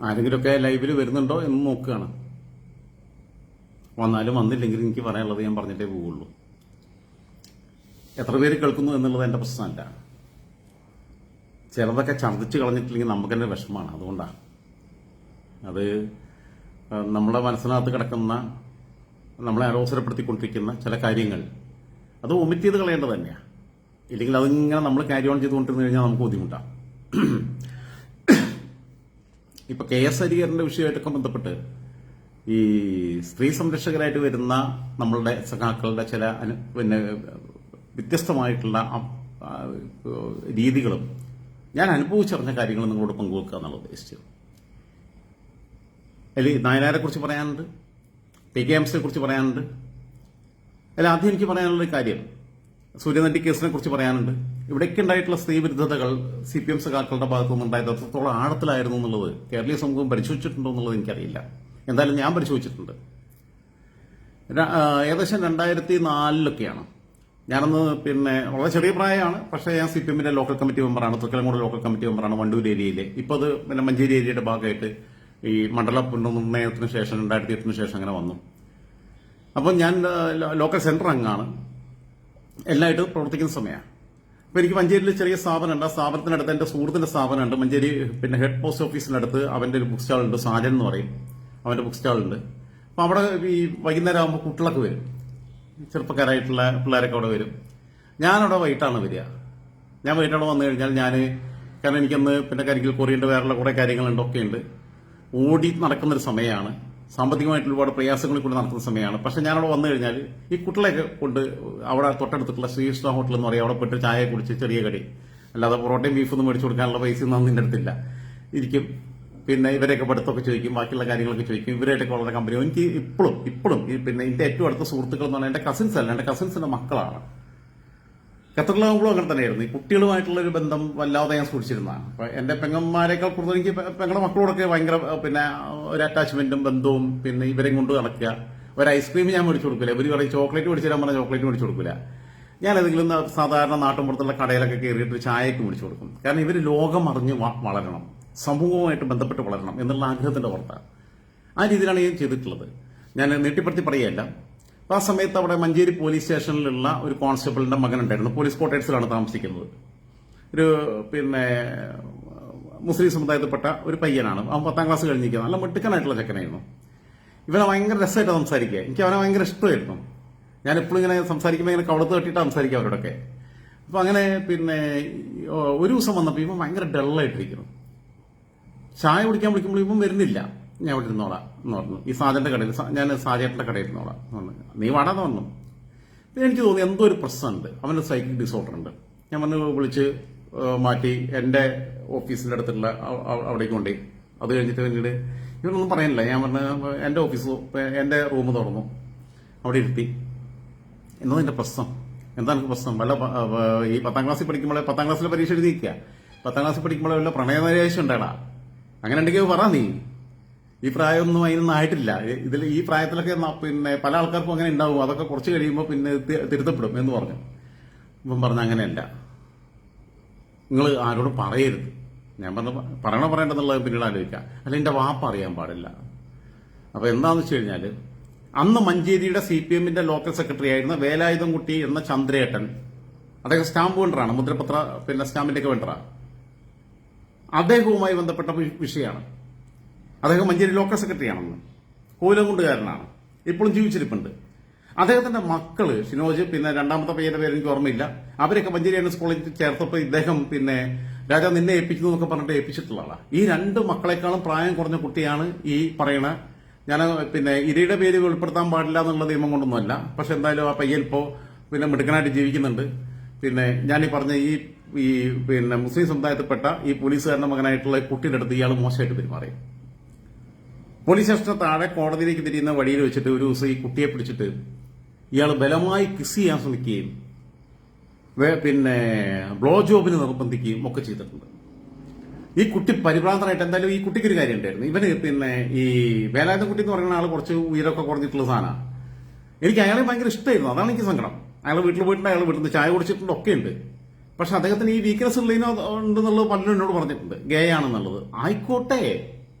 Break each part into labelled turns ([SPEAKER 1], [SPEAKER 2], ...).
[SPEAKER 1] ആരെങ്കിലുമൊക്കെ ലൈവിൽ വരുന്നുണ്ടോ എന്ന് നോക്കുകയാണ്. വന്നാലും വന്നില്ലെങ്കിൽ എനിക്ക് പറയാനുള്ളത് ഞാൻ പറഞ്ഞിട്ടേ പോവുള്ളൂ. എത്ര പേര് കേൾക്കുന്നു എന്നുള്ളത് എൻ്റെ പ്രശ്നമല്ല. ചിലതൊക്കെ ഛർദ്ദിച്ച് കളഞ്ഞിട്ടില്ലെങ്കിൽ നമുക്ക് തന്നെ വിഷമമാണ്. അതുകൊണ്ടാണ് അത് നമ്മുടെ മനസ്സിനകത്ത് കിടക്കുന്ന, നമ്മളെ അരോസരപ്പെടുത്തിക്കൊണ്ടിരിക്കുന്ന ചില കാര്യങ്ങൾ അത് ഒമിറ്റ് ചെയ്ത് കളയേണ്ടത് തന്നെയാണ്. ഇല്ലെങ്കിൽ അതിങ്ങനെ നമ്മൾ ക്യാരി ഓൺ ചെയ്തുകൊണ്ടിരുന്നു കഴിഞ്ഞാൽ നമുക്ക് ബുദ്ധിമുട്ടാണ്. ഇപ്പൊ KS ഹരിഹരന്റെ വിഷയമായിട്ടൊക്കെ ബന്ധപ്പെട്ട് ഈ സ്ത്രീ സംരക്ഷകരായിട്ട് വരുന്ന നമ്മളുടെ സഖാക്കളുടെ ചില വ്യത്യസ്തമായിട്ടുള്ള രീതികളും ഞാൻ അനുഭവിച്ചറിഞ്ഞ കാര്യങ്ങളും നിങ്ങളോട് പങ്കുവെക്കുക എന്നുള്ള ഉദ്ദേശിച്ചത്. അതിൽ നായനാരെ കുറിച്ച് പറയാനുണ്ട്, PKMസിനെ കുറിച്ച് പറയാനുണ്ട്. അതിൽ ആദ്യം എനിക്ക് പറയാനുള്ള കാര്യം സൂര്യനെല്ലി കേസിനെ കുറിച്ച് പറയാനുണ്ട്. ഇവിടേക്ക് ഉണ്ടായിട്ടുള്ള സ്ത്രീ വിരുദ്ധതകൾ CPM സഖാക്കളുടെ ഭാഗത്തുനിന്ന് ഉണ്ടായത് അത്രത്തോളം ആഴത്തിലായിരുന്നു എന്നുള്ളത് കേരളീയ സമൂഹം പരിശോധിച്ചിട്ടുണ്ടോ എന്നുള്ളത് എനിക്കറിയില്ല. എന്തായാലും ഞാൻ പരിശോധിച്ചിട്ടുണ്ട്. ഏകദേശം 2004 ഞാനന്ന് വളരെ ചെറിയ പ്രായമാണ്. പക്ഷേ ഞാൻ CPMന്റെ ലോക്കൽ കമ്മിറ്റി മെമ്പറാണ്, തൃക്കലങ്ങോട് ലോക്കൽ കമ്മിറ്റി മെമ്പറാണ് വണ്ടൂർ ഏരിയയിലെ. ഇപ്പോൾ അത് മഞ്ചേരി ഏരിയയുടെ ഭാഗമായിട്ട് ഈ മണ്ഡല പുനർനിർണയത്തിന് ശേഷം 2008 ശേഷം അങ്ങനെ വന്നു. അപ്പം ഞാൻ ലോക്കൽ സെന്റർ അംഗമാണ്, എല്ലായിട്ടും പ്രവർത്തിക്കുന്ന സമയമാണ്. അപ്പോൾ എനിക്ക് മഞ്ചേരിയിൽ ചെറിയ സ്ഥാപനമുണ്ട്. ആ സ്ഥാപനത്തിനടുത്ത് എൻ്റെ സുഹൃത്തിൻ്റെ സ്ഥാപനമുണ്ട് മഞ്ചേരി. ഹെഡ് പോസ്റ്റ് ഓഫീസിനടുത്ത് അവൻ്റെ ഒരു ബുക്ക് സ്റ്റാളുണ്ട്, സാജൻ എന്ന് പറയും, അവൻ്റെ ബുക്ക് സ്റ്റാളുണ്ട്. അപ്പോൾ അവിടെ ഈ വൈകുന്നേരം ആകുമ്പോൾ കുട്ടികളൊക്കെ വരും, ചെറുപ്പക്കാരായിട്ടുള്ള പിള്ളേരൊക്കെ അവിടെ വരും. ഞാനവിടെ വൈകിട്ടാണ് വരിക. ഞാൻ വൈകിട്ടവിടെ വന്നു കഴിഞ്ഞാൽ കാരണം എനിക്കൊന്ന് കരികിൽ കൊറിയേണ്ട വേറെയുള്ള കുറേ കാര്യങ്ങളുണ്ട്, ഒക്കെ ഉണ്ട്. ഓടി നടക്കുന്നൊരു സമയമാണ്, സാമ്പത്തികമായിട്ട് ഒരുപാട് പ്രയാസങ്ങളിൽ കൂടി നടക്കുന്ന സമയമാണ്. പക്ഷെ ഞാനവിടെ വന്നു കഴിഞ്ഞാൽ ഈ കുട്ടികളെയൊക്കെ കൊണ്ട് അവിടെ തൊട്ടടുത്തുള്ള ശ്രീകൃഷ്ണ ഹോട്ടൽ എന്ന് പറയും, അവിടെ പോയിട്ട് ചായ കുടിച്ച് ചെറിയ കടി, അല്ലാതെ പൊറോട്ടയും ബീഫൊന്നും മേടിച്ചു കൊടുക്കാനുള്ള പൈസ ഒന്നും നിന്റെ അടുത്തില്ല, ഇരിക്കും. ഇവരെയൊക്കെ പഠിത്തമൊക്കെ ചോദിക്കും, ബാക്കിയുള്ള കാര്യങ്ങളൊക്കെ ചോദിക്കും. ഇവരായിട്ടൊക്കെ വളരെ കമ്പനി. എനിക്ക് ഇപ്പോഴും എൻ്റെ ഏറ്റവും അടുത്ത സുഹൃത്തുക്കൾ എന്ന് പറഞ്ഞാൽ എൻ്റെ കസിൻസ് അല്ല, എൻ്റെ കസിൻസിന്റെ മക്കളാണ്. ഖത്തറിലാകുമ്പോഴും അങ്ങനെ തന്നെയായിരുന്നു. ഈ കുട്ടികളുമായിട്ടുള്ള ഒരു ബന്ധം വല്ലാതെ ഞാൻ സൂക്ഷിച്ചിരുന്നതാണ്. അപ്പൊ എന്റെ പെങ്ങന്മാരെക്കാൾ കൂടുതൽ എനിക്ക് പെങ്ങളുടെ മക്കളോടൊക്കെ ഭയങ്കര ഒരു അറ്റാച്ച്മെന്റും ബന്ധവും. ഇവരെയും കൊണ്ട് നടക്കുക. ഒരു ഐസ്ക്രീം ഞാൻ മേടിച്ചു കൊടുക്കില്ല. ഇവർ പറയും ചോക്ലേറ്റ് മേടിച്ചു തരാൻ പറഞ്ഞാൽ ചോക്ലേറ്റ് മേടിച്ചു കൊടുക്കില്ല. ഞാൻ ഏതെങ്കിലും സാധാരണ നാട്ടിൻപുറത്തുള്ള കടയിലൊക്കെ കയറിയിട്ട് ചായയൊക്കെ മേടിച്ചു കൊടുക്കും. കാരണം ഇവർ ലോകം അറിഞ്ഞ് വളരണം, സമൂഹവുമായിട്ട് ബന്ധപ്പെട്ട് വളരണം എന്നുള്ള ആഗ്രഹത്തിന്റെ പുറത്താണ്. ആ രീതിയിലാണ് ഞാൻ ചെയ്തിട്ടുള്ളത്. ഞാൻ നീട്ടിപ്പടുത്തി പറയുകയല്ല. ആ സമയത്ത് അവിടെ മഞ്ചേരി പോലീസ് സ്റ്റേഷനിലുള്ള ഒരു കോൺസ്റ്റബിളിന്റെ മകനുണ്ടായിരുന്നു. പോലീസ് ക്വാർട്ടേഴ്സിലാണ് താമസിക്കുന്നത്. ഒരു മുസ്ലിം സമുദായത്തിൽപ്പെട്ട ഒരു പയ്യനാണ്. അവൻ 10ാം ക്ലാസ് കഴിഞ്ഞിരിക്കുന്നത്. നല്ല മിടുക്കനായിട്ടുള്ള ചെക്കനായിരുന്നു. ഇവനെ ഭയങ്കര രസമായിട്ട് സംസാരിക്കുക. എനിക്ക് അവനെ ഭയങ്കര ഇഷ്ടമായിരുന്നു. ഞാൻ എപ്പോഴും ഇങ്ങനെ സംസാരിക്കുമ്പോൾ ഇങ്ങനെ കവളത്ത് തട്ടിയിട്ട് സംസാരിക്കുക അവരോടൊക്കെ. അപ്പൊ അങ്ങനെ ഒരു ദിവസം വന്നപ്പോൾ ഇവൻ ഭയങ്കര ഡള്ളായിട്ടിരിക്കുന്നു. ചായ കുടിക്കാൻ വിളിക്കുമ്പോൾ ഇവൻ വരുന്നില്ല. ഞാൻ ഇവിടെ ഇരുന്നോളാം എന്ന് പറഞ്ഞു. ഈ സാജന്റെ കടയിൽ, ഞാൻ സാജേട്ടന്റെ കടയിൽ ഇരുന്നോളാം എന്ന് പറഞ്ഞു. നീ വാടാന്ന് പറഞ്ഞു. പിന്നെ എനിക്ക് തോന്നി എന്തോ ഒരു പ്രശ്നമുണ്ട്, അവന് സൈക്കിക് ഡിസോർഡർ ഉണ്ട്. ഞാൻ പറഞ്ഞു വിളിച്ച് മാറ്റി എൻ്റെ ഓഫീസിന്റെ അടുത്തുള്ള അവിടേക്ക് കൊണ്ടുപോയി. അത് കഴിഞ്ഞിട്ട് പിന്നീട് ഇവനൊന്നും പറയാനില്ല. ഞാൻ പറഞ്ഞു എൻ്റെ ഓഫീസ്, എൻ്റെ റൂം തുറന്നു, അവിടെ ഇരുത്തി. എന്നോ നിന്റെ പ്രശ്നം എന്താ? എനിക്ക് പ്രശ്നം വല്ല ഈ 10ാം ക്ലാസ്സിൽ പഠിക്കുമ്പോഴേ, 10ാം ക്ലാസ്സിലെ പരീക്ഷ എഴുതിയിരിക്കുക, 10ാം ക്ലാസ്സിൽ പഠിക്കുമ്പോഴേ വല്ല പ്രണയനൈരാശ്യം ഉണ്ടാടാ? അങ്ങനെ ഉണ്ടെങ്കിൽ പറ. നീ ഈ പ്രായമൊന്നും അതിനൊന്നും ആയിട്ടില്ല. ഈ പ്രായത്തിലൊക്കെ പല ആൾക്കാർക്കും അങ്ങനെ ഉണ്ടാവും. അതൊക്കെ കുറച്ച് കഴിയുമ്പോൾ തിരുത്തപ്പെടും എന്ന് പറഞ്ഞു. ഇപ്പം പറഞ്ഞ അങ്ങനെയല്ല, നിങ്ങൾ ആരോടും പറയരുത്. ഞാൻ പറയേണ്ടതെന്നുള്ളത് പിന്നീട് ആലോചിക്കാം. അല്ല, എൻ്റെ വാപ്പ അറിയാൻ പാടില്ല. അപ്പൊ എന്താന്ന് വെച്ച് കഴിഞ്ഞാൽ, അന്ന് മഞ്ചേരിയുടെ CPMന്റെ ലോക്കൽ സെക്രട്ടറി ആയിരുന്ന വേലായുധംകുട്ടി എന്ന ചന്ദ്രേട്ടൻ, അദ്ദേഹം സ്റ്റാമ്പ് വെണ്ടറാണ്, മുദ്രപത്ര സ്റ്റാമ്പിന്റെ ഒക്കെ വെണ്ടറാണ്. അദ്ദേഹവുമായി ബന്ധപ്പെട്ട വിഷയമാണ്. അദ്ദേഹം മഞ്ചേരി ലോക്കൽ സെക്രട്ടറി ആണെന്ന്, കോലംകുണ്ടുകാരനാണ്, ഇപ്പോഴും ജീവിച്ചിരിപ്പുണ്ട്. അദ്ദേഹത്തിന്റെ മക്കള് ഷിനോജ്, രണ്ടാമത്തെ പയ്യന്റെ പേര് എനിക്ക് ഓർമ്മയില്ല, അവരൊക്കെ മഞ്ചേരി എൻഎസ് കോളേജിൽ ചേർത്തപ്പോൾ ഇദ്ദേഹം രാജാ നിന്നെ ഏൽപ്പിക്കുന്നു എന്നൊക്കെ പറഞ്ഞിട്ട് ഏൽപ്പിച്ചിട്ടുള്ള ആളാണ്. ഈ 2 മക്കളെക്കാളും പ്രായം കുറഞ്ഞ കുട്ടിയാണ് ഈ പറയണ. ഞാൻ ഇരയുടെ പേര് വെളിപ്പെടുത്താൻ പാടില്ല എന്നുള്ള നിയമം കൊണ്ടൊന്നുമല്ല. പക്ഷെ എന്തായാലും ആ പയ്യൻ ഇപ്പോ മിടുക്കനായിട്ട് ജീവിക്കുന്നുണ്ട്. ഞാൻ ഈ പറഞ്ഞ ഈ മുസ്ലിം സമുദായത്തിൽപ്പെട്ട ഈ പോലീസുകാരന്റെ മകനായിട്ടുള്ള കുട്ടിയുടെ അടുത്ത് ഇയാൾ മോശമായിട്ട് പെരുമാറി. പോലീസ് സ്റ്റേഷന് താഴെ കോടതിയിലേക്ക് തിരിയുന്ന വഴിയിൽ വെച്ചിട്ട് ഒരു ദിവസം ഈ കുട്ടിയെ പിടിച്ചിട്ട് ഇയാൾ ബലമായി കിസ് ചെയ്യാൻ ശ്രമിക്കുകയും ബ്ലോ ജോബിന് നിർബന്ധിക്കുകയും ഒക്കെ ചെയ്തിട്ടുണ്ട്. ഈ കുട്ടി പരിഭ്രാന്തനായിട്ട്, എന്തായാലും ഈ കുട്ടിക്ക് ഒരു കാര്യം ഉണ്ടായിരുന്നു. ഇവന് ഈ വേലായുധ കുട്ടി എന്ന് പറയുന്ന ആൾ കുറച്ച് ഉയരമൊക്കെ കുറഞ്ഞിട്ടുള്ള സാധനമാണ്. എനിക്ക് അയാളെ ഭയങ്കര ഇഷ്ടമായിരുന്നു. അതാണ് എനിക്ക് സങ്കടം. അയാൾ വീട്ടിൽ പോയിട്ടുണ്ട്, അയാൾ വീട്ടിൽ നിന്ന് ചായ കുടിച്ചിട്ടുണ്ട്, ഒക്കെ ഉണ്ട്. പക്ഷെ അദ്ദേഹത്തിന് ഈ വീക്ക്നെസ് ഉണ്ടെന്നുള്ളത് പലരും എന്നോട് പറഞ്ഞിട്ടുണ്ട്, ഗേ ആണെന്നുള്ളത്. ആയിക്കോട്ടെ,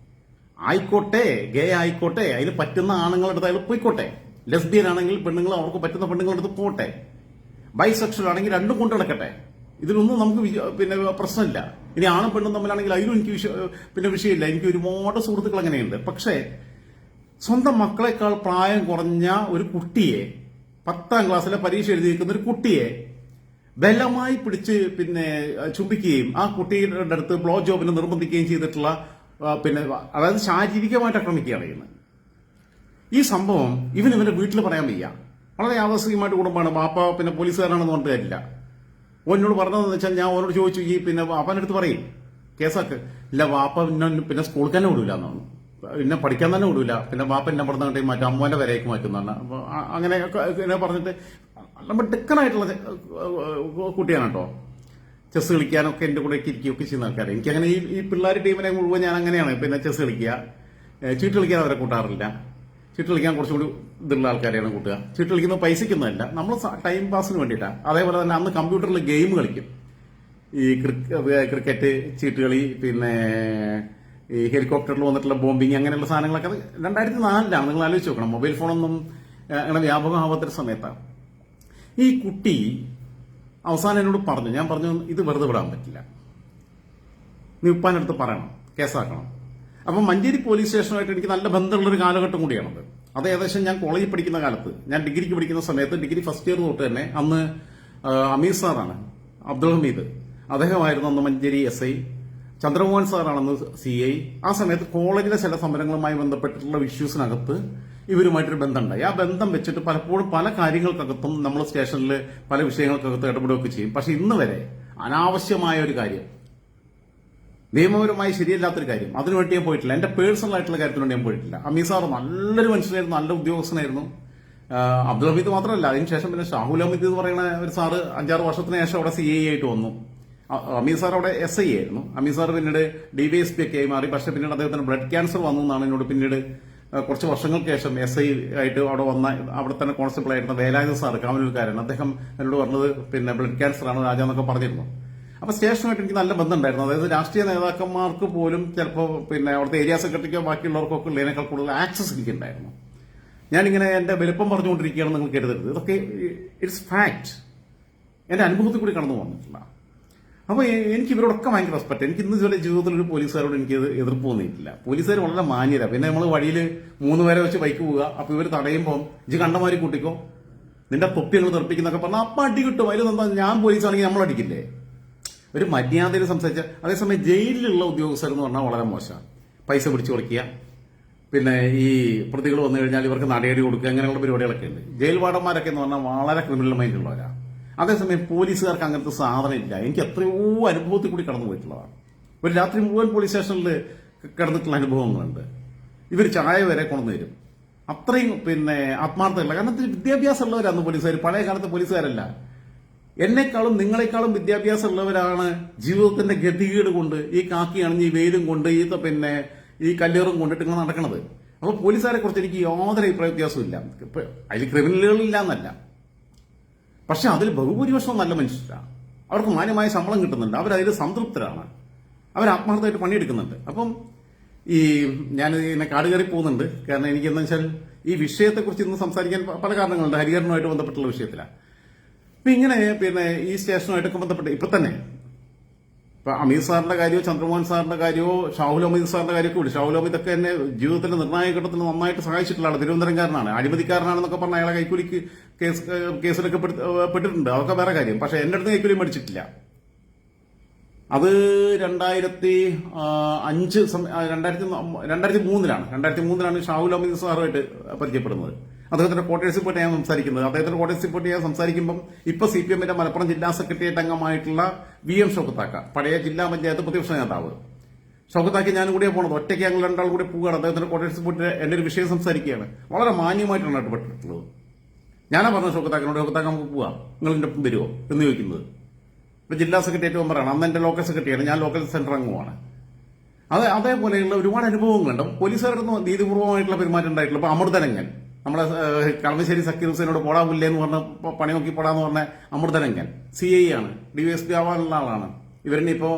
[SPEAKER 1] ആയിക്കോട്ടെ, ഗേ ആയിക്കോട്ടെ, അതിന് പറ്റുന്ന ആണുങ്ങളുടെ അടുത്ത് അയാൾ പോയിക്കോട്ടെ. ലെസ്ബിയൻ ആണെങ്കിൽ പെണ്ണുങ്ങൾ അവർക്ക് പറ്റുന്ന പെണ്ണുങ്ങളുടെ അടുത്ത് പോട്ടെ. ബൈസെക്ഷൽ ആണെങ്കിൽ രണ്ടും കൊണ്ടു നടക്കട്ടെ. ഇതിലൊന്നും നമുക്ക് പിന്നെ പ്രശ്നമില്ല. ഇനി ആണും പെണ്ണും തമ്മിലാണെങ്കിൽ അതിലും എനിക്ക് പിന്നെ വിഷയമില്ല. എനിക്ക് ഒരുപാട് സുഹൃത്തുക്കൾ അങ്ങനെയുണ്ട്. പക്ഷേ സ്വന്തം മക്കളെക്കാൾ പ്രായം കുറഞ്ഞ ഒരു കുട്ടിയെ, 10ാം ക്ലാസ്സിലെ പരീക്ഷ എഴുതി നിൽക്കുന്ന ഒരു കുട്ടിയെ ബലമായി പിടിച്ച് പിന്നെ ചുംബിക്കുകയും ആ കുട്ടിയുടെ അടുത്ത് ബ്ലോ ജോബിന് നിർബന്ധിക്കുകയും ചെയ്തിട്ടുള്ള പിന്നെ അതായത് ശാരീരികമായിട്ട് ആക്രമിക്കുകയാണ് ചെയ്യുന്നത്. ഈ സംഭവം ഇവന്റെ വീട്ടിൽ പറയാൻ വയ്യ. വളരെ യാഥാസ്ഥികമായിട്ട് കുടുംബമാണ്. വാപ്പ പിന്നെ പോലീസുകാരാണെന്ന് പറഞ്ഞിട്ട് കാര്യമില്ല. ഓനോട് പറഞ്ഞതെന്ന് വെച്ചാൽ ഞാൻ ഓനോട് ചോദിച്ചു, ഈ പിന്നെ വാപ്പൻ്റെ അടുത്ത് പറയും കേസാക്ക്. ഇല്ല, വാപ്പ പിന്നെ സ്കൂളിൽ തന്നെ വിടൂല എന്നാണ്, പിന്നെ പഠിക്കാൻ തന്നെ വിടൂല, പിന്നെ വാപ്പ എന്നെ പറഞ്ഞ കണ്ടേ മാറ്റും, അമ്മേന്റെ വരേക്ക് മാറ്റുന്നതാണ്. അപ്പൊ അങ്ങനെ പറഞ്ഞിട്ട് നമ്മൾ ഡിക്കനായിട്ടുള്ള കുട്ടിയാണ് കേട്ടോ. ചെസ് കളിക്കാനൊക്കെ എന്റെ കൂടെ ഇരിക്കുകയൊക്കെ ചെയ്യുന്ന ആൾക്കാരെ. എനിക്കങ്ങനെ ഈ പിള്ളേർ ടീമിനെ മുഴുവൻ ഞാൻ അങ്ങനെയാണ്. പിന്നെ ചെസ് കളിക്കുക, ചീട്ട് കളിക്കാൻ അവരെ കൂട്ടാറില്ല. ചീട്ട് കളിക്കാൻ കുറച്ചുകൂടി ഇതുള്ള ആൾക്കാരെയാണ് കൂട്ടുക. ചീട്ട് കളിക്കുന്നത് പൈസയ്ക്കൊന്നുമല്ല, നമ്മൾ ടൈം പാസിന് വേണ്ടിയിട്ടാണ്. അതേപോലെ തന്നെ അന്ന് കമ്പ്യൂട്ടറിൽ ഗെയിം കളിക്കും. ഈ ക്രിക്കറ്റ്, ചീട്ടുകളി, പിന്നെ ഈ ഹെലികോപ്റ്ററിൽ വന്നിട്ടുള്ള ബോംബിങ്, അങ്ങനെയുള്ള സാധനങ്ങളൊക്കെ 2004 നിങ്ങൾ ആലോചിച്ച് നോക്കണം. മൊബൈൽ ഫോണൊന്നും അങ്ങനെ വ്യാപകമാവാത്തൊരു സമയത്താണ്. ഈ കുട്ടി അവസാനം എന്നോട് പറഞ്ഞു, ഞാൻ പറഞ്ഞു ഇത് വെറുതെ വിടാൻ പറ്റില്ല, നീ ഉപ്പാനടുത്ത് പറയണം, കേസാക്കണം. അപ്പം മഞ്ചേരി പോലീസ് സ്റ്റേഷനുമായിട്ട് എനിക്ക് നല്ല ബന്ധമുള്ളൊരു കാലഘട്ടം കൂടിയാണത്. അത് ഏകദേശം ഞാൻ കോളേജിൽ പഠിക്കുന്ന കാലത്ത്, ഞാൻ ഡിഗ്രിക്ക് പഠിക്കുന്ന സമയത്ത്, ഡിഗ്രി ഫസ്റ്റ് ഇയർ തൊട്ട് തന്നെ അന്ന് അമീർ സാറാണ്, അബ്ദുൾ ഹമീദ് അദ്ദേഹമായിരുന്നു അന്ന് മഞ്ചേരി SI, ചന്ദ്രമോഹൻ സാറാണെന്ന് CI. ആ സമയത്ത് കോളേജിലെ ചില സമരങ്ങളുമായി ബന്ധപ്പെട്ടിട്ടുള്ള ഇഷ്യൂസിനകത്ത് ഇവരുമായിട്ടൊരു ബന്ധമുണ്ടായി. ആ ബന്ധം വെച്ചിട്ട് പലപ്പോഴും പല കാര്യങ്ങൾക്കകത്തും നമ്മൾ സ്റ്റേഷനിൽ പല വിഷയങ്ങൾക്കകത്ത് ഇടപെടുകയൊക്കെ ചെയ്യും. പക്ഷെ ഇന്ന് വരെ അനാവശ്യമായ ഒരു കാര്യം, നിയമപരമായി ശരിയല്ലാത്തൊരു കാര്യം, അതിനുവേണ്ടി ഞാൻ പോയിട്ടില്ല. എന്റെ പേഴ്സണൽ ആയിട്ടുള്ള കാര്യത്തിന് വേണ്ടി ഞാൻ പോയിട്ടില്ല. അമീർ സാർ നല്ലൊരു മനുഷ്യനായിരുന്നു, നല്ല ഉദ്യോഗസ്ഥനായിരുന്നു. അബ്ദുൾ ഹമീദ് മാത്രമല്ല, അതിനുശേഷം പിന്നെ ഷാഹുൽ ഹമീദ് എന്ന് പറയുന്ന ഒരു സാറ് 5-6 വർഷത്തിന് ശേഷം അവിടെ CI ആയിട്ട് വന്നു. അമീർ സാർ അവിടെ SI ആയിരുന്നു. അമീർ സാർ പിന്നീട് DYSP ഒക്കെ ആയി മാറി. പക്ഷെ പിന്നീട് അദ്ദേഹത്തിന് ബ്ലഡ് ക്യാൻസർ വന്നു എന്നാണ് എന്നോട് പിന്നീട് കുറച്ച് വർഷങ്ങൾക്ക് ശേഷം SI ആയിട്ട് അവിടെ വന്ന, അവിടെ തന്നെ കോൺസ്റ്റബിൾ ആയിരുന്ന വേലായുധ സാർ, കാമനൂർക്കാരൻ, അദ്ദേഹം എന്നോട് പറഞ്ഞത് പിന്നെ ബ്ലഡ് ക്യാൻസർ ആണ് രാജ എന്നൊക്കെ പറഞ്ഞിരുന്നു. അപ്പൊ സ്റ്റേഷനുമായിട്ട് എനിക്ക് നല്ല ബന്ധമുണ്ടായിരുന്നു. അതായത് രാഷ്ട്രീയ നേതാക്കന്മാർക്ക് പോലും ചിലപ്പോൾ പിന്നെ അവിടുത്തെ ഏരിയ സെക്രട്ടറിക്കോ ബാക്കിയുള്ളവർക്കൊക്കെ ഉള്ളതിനേക്കാൾ കൂടുതൽ ആക്സസ് എനിക്കുണ്ടായിരുന്നു. ഞാനിങ്ങനെ എന്റെ വലുപ്പം പറഞ്ഞുകൊണ്ടിരിക്കുകയാണെന്ന് നിങ്ങൾ കരുതരുത്. ഇതൊക്കെ ഇറ്റ്സ് ഫാക്ട്, എന്റെ അനുഭവത്തിൽ കൂടി കടന്നു വന്നിട്ടില്ല. അപ്പൊ എനിക്ക് ഇവരോടൊക്കെ ഭയങ്കര റെസ്പെക്ട്. എനിക്ക് ഇന്ന് ഇതുവരെ ജീവിതത്തിൽ ഒരു പോലീസുകാരോട് എനിക്ക് എതിർപ്പ് തോന്നിയിട്ടില്ല. പോലീസുകാർ വളരെ മാന്യരാ. പിന്നെ നമ്മൾ വഴിയിൽ 3 പേരെ വെച്ച് ബൈക്ക് പോവുക, അപ്പൊ ഇവർ തടയുമ്പോൾ ഇജ് കണ്ടമാരി കൂട്ടിക്കോ, നിന്റെ തൊപ്പി ഞങ്ങൾ തെറിപ്പിക്കുന്നൊക്കെ പറഞ്ഞാൽ അപ്പൊ അടി കിട്ടും. അതിലെന്താ, ഞാൻ പോലീസാണെങ്കിൽ നമ്മൾ അടിക്കില്ലേ? ഒരു മര്യാദയിൽ സംസാരിച്ച. അതേസമയം ജയിലിലുള്ള ഉദ്യോഗസ്ഥർ എന്ന് പറഞ്ഞാൽ വളരെ മോശമാണ്. പൈസ പിടിച്ചു കൊടുക്കുക, പിന്നെ ഈ പ്രതികൾ വന്നു കഴിഞ്ഞാൽ ഇവർക്ക് നടയടി കൊടുക്കുക, അങ്ങനെയുള്ള പരിപാടികളൊക്കെ ഉണ്ട്. ജയിൽ വാർഡന്മാരൊക്കെ എന്ന് പറഞ്ഞാൽ വളരെ ക്രിമിനൽ മൈൻഡ് ഉള്ളവരാണ്. അതേസമയം പോലീസുകാർക്ക് അങ്ങനത്തെ സാധനം ഇല്ല. എനിക്ക് എത്രയോ അനുഭവത്തിൽ കൂടി കടന്നു പോയിട്ടുള്ളതാണ്. ഒരു രാത്രി മുഴുവൻ പോലീസ് സ്റ്റേഷനിൽ കിടന്നിട്ടുള്ള അനുഭവങ്ങളുണ്ട്. ഇവർ ചായ വരെ കൊണ്ടു തരും. അത്രയും പിന്നെ ആത്മാർത്ഥമല്ല. കാരണം വിദ്യാഭ്യാസം ഉള്ളവരാണ് പോലീസുകാർ. പഴയ കാലത്തെ പോലീസുകാരല്ല. എന്നെക്കാളും നിങ്ങളെക്കാളും വിദ്യാഭ്യാസം ഉള്ളവരാണ് ജീവിതത്തിന്റെ ഗതികേട് കൊണ്ട് ഈ കാക്കി അണിഞ്ഞ് ഈ വെയിലും കൊണ്ട് ഈ പിന്നെ ഈ കല്ലേറും കൊണ്ടിട്ട് ഇങ്ങനെ നടക്കണത്. അപ്പൊ പോലീസുകാരെ കുറിച്ച് എനിക്ക് യാതൊരു അഭിപ്രായ വ്യത്യാസവും ഇല്ല. അതിൽ ക്രിമിനലുകളില്ല എന്നല്ല, പക്ഷെ അതിൽ ബഹുഭൂരിപക്ഷം നല്ല മനുഷ്യരാണ്. അവർക്ക് മാന്യമായ ശമ്പളം കിട്ടുന്നുണ്ട്, അവരതിൽ സംതൃപ്തരാണ്, അവർ ആത്മാർത്ഥമായിട്ട് പണിയെടുക്കുന്നുണ്ട്. അപ്പം ഈ ഞാൻ ഇങ്ങനെ കാട് കയറി പോകുന്നുണ്ട്. കാരണം എനിക്ക് എന്താ വെച്ചാൽ ഈ വിഷയത്തെക്കുറിച്ച് ഇന്ന് സംസാരിക്കാൻ പല കാരണങ്ങളുണ്ട്. ഹരിഹരനുമായിട്ട് ബന്ധപ്പെട്ടുള്ള വിഷയത്തിലാണ്. അപ്പൊ ഇങ്ങനെ പിന്നെ ഈ സ്റ്റേഷനുമായിട്ടൊക്കെ ബന്ധപ്പെട്ട് ഇപ്പൊ തന്നെ ഇപ്പൊ അമീർ സാറിന്റെ കാര്യമോ ചന്ദ്രമോഹൻ സാറിന്റെ കാര്യമോ ഷാഹുൽ ഹമീദ് സാറിന്റെ കാര്യമൊക്കെ വിടും. ഷാഹുൽ ഹമീദ് ഒക്കെ എന്നെ ജീവിതത്തിന്റെ നിർണായക ഘട്ടത്തിൽ നന്നായിട്ട് സഹായിച്ചിട്ടുള്ള ആളാണ്. തിരുവനന്തപുരംകാരനാണ്, അഴിമതിക്കാരനാണെന്നൊക്കെ പറഞ്ഞ അയാളെ കൈക്കൂലിക്ക് കേസിലൊക്കെ പെട്ടിട്ടുണ്ട്. അതൊക്കെ വേറെ കാര്യം. പക്ഷെ എന്റെ അടുത്ത് കൈക്കൂലി മേടിച്ചിട്ടില്ല. അത് 2003 ഷാഹുൽ ഹമീദ് സാറുമായിട്ട് പരിചയപ്പെടുന്നത്. അദ്ദേഹത്തിന്റെ ക്വാർട്ടേഴ്സിൽ പോയിട്ട് ഞാൻ സംസാരിക്കുന്നത്. അദ്ദേഹത്തിന്റെ ക്വാർട്ടേഴ്സിൽ പോയിട്ട് ഞാൻ സംസാരിക്കുമ്പോൾ ഇപ്പൊ CPMന്റെ മലപ്പുറം ജില്ലാ സെക്രട്ടേറിയറ്റ് അംഗമായിട്ടുള്ള VM ഷൗക്കത്താക്ക, പഴയ ജില്ലാ പഞ്ചായത്ത് പ്രതിപക്ഷ നേതാവ് ഷൗക്കത്താക്കി ഞാനും കൂടിയാണ് പോണത്. ഒറ്റയ്ക്ക് ഞങ്ങൾ 2 കൂടി പോവുകയാണ്. അദ്ദേഹത്തിന്റെ ക്വാർട്ടേഴ്സിൽ പോയിട്ട് എന്റെ ഒരു വിഷയം സംസാരിക്കുകയാണ്. വളരെ മാന്യമായിട്ടാണ് ഇടപെട്ടിട്ടുള്ളത്. ഞാനാ പറഞ്ഞ ഷൗക്കത്താക്കിനോട്, ഷൗക്കത്താക്ക നമുക്ക് പോവാം, നിങ്ങൾ എന്റെ ഒപ്പം വരുമോ എന്ന് ചോദിക്കുന്നത്. ഇപ്പൊ ജില്ലാ സെക്രട്ടേറിയറ്റ് മെമ്പറാണ്, അന്ന് എന്റെ ലോക്കൽ സെക്രട്ടറിയാണ്, ഞാൻ ലോക്കൽ സെന്റർ അംഗമാണ്. അതേപോലെയുള്ള ഒരുപാട് അനുഭവങ്ങളുണ്ട്. പോലീസുകാരുടെ നീതിപൂർവ്വമായിട്ടുള്ള പെരുമാറ്റം ഉണ്ടായിട്ടുള്ള ഇപ്പൊ അമൃതരംഗൻ, നമ്മളെ കളമശ്ശേരി സക്കീർ ഹുസൈനോട് പോടാവില്ലേ എന്ന് പറഞ്ഞ പണി നോക്കി പോടാന്ന് പറഞ്ഞ അമൃതരംഗൻ CI ആണ്, DYSP ആവാനുള്ള ആളാണ്. ഇവരിനിപ്പോ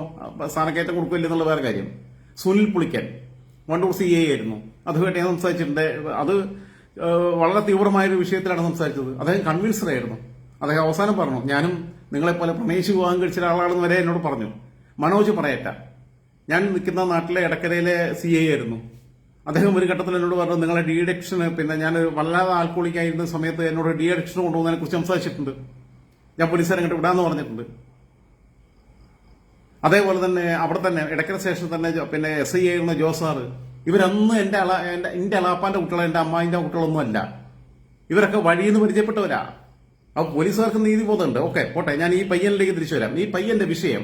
[SPEAKER 1] സ്ഥാനക്കയറ്റം കൊടുക്കില്ല എന്നുള്ള വേറെ കാര്യം. സുനിൽ പുളിക്കൻ വണ്ടൂർ CA ആയിരുന്നു. അതുമായിട്ട് ഞാൻ സംസാരിച്ചിട്ടുണ്ട്. അത് വളരെ തീവ്രമായൊരു വിഷയത്തിലാണ് സംസാരിച്ചത്. അദ്ദേഹം കൺവിൻസ്ഡ് ആയിരുന്നു. അദ്ദേഹം അവസാനം പറഞ്ഞു, ഞാനും നിങ്ങളെപ്പോലെ പ്രണയിച്ച് വിവാഹം കഴിച്ച ഒരാളാണെന്ന് വരെ എന്നോട് പറഞ്ഞു. മനോജ് പറയറ്റ, ഞാൻ നിൽക്കുന്ന നാട്ടിലെ എടക്കരയിലെ CA ആയിരുന്നു. അദ്ദേഹം ഒരു ഘട്ടത്തിൽ എന്നോട് പറഞ്ഞു, നിങ്ങളെ ഡി അഡിക്ഷന്, പിന്നെ ഞാൻ വല്ലാതെ ആൽക്കോളിക് ആയിരുന്ന സമയത്ത് എന്നോട് ഡി അഡിക്ഷന് കൊണ്ടുപോകുന്നതിനെ കുറിച്ച് സംസാരിച്ചിട്ടുണ്ട്. ഞാൻ പോലീസുകാരെ അങ്ങോട്ട് വിടാന്ന് പറഞ്ഞിട്ടുണ്ട്. അതേപോലെ തന്നെ അവിടെ തന്നെ എടക്കര സ്റ്റേഷനിൽ തന്നെ പിന്നെ SI ആയിരുന്ന ജോസാറ്, ഇവരൊന്നും എന്റെ അലാപ്പാന്റെ കുട്ടികളെ, എന്റെ അമ്മായിന്റെ കുട്ടികളൊന്നും അല്ല. ഇവരൊക്കെ വഴിയിൽ നിന്ന് പരിചയപ്പെട്ടവരാ. അപ്പൊ പോലീസുകാർക്ക് നീതിബോധമുണ്ട്. ഓക്കെ, പോട്ടെ, ഞാൻ ഈ പയ്യനിലേക്ക് തിരിച്ചു വരാം. ഈ പയ്യന്റെ വിഷയം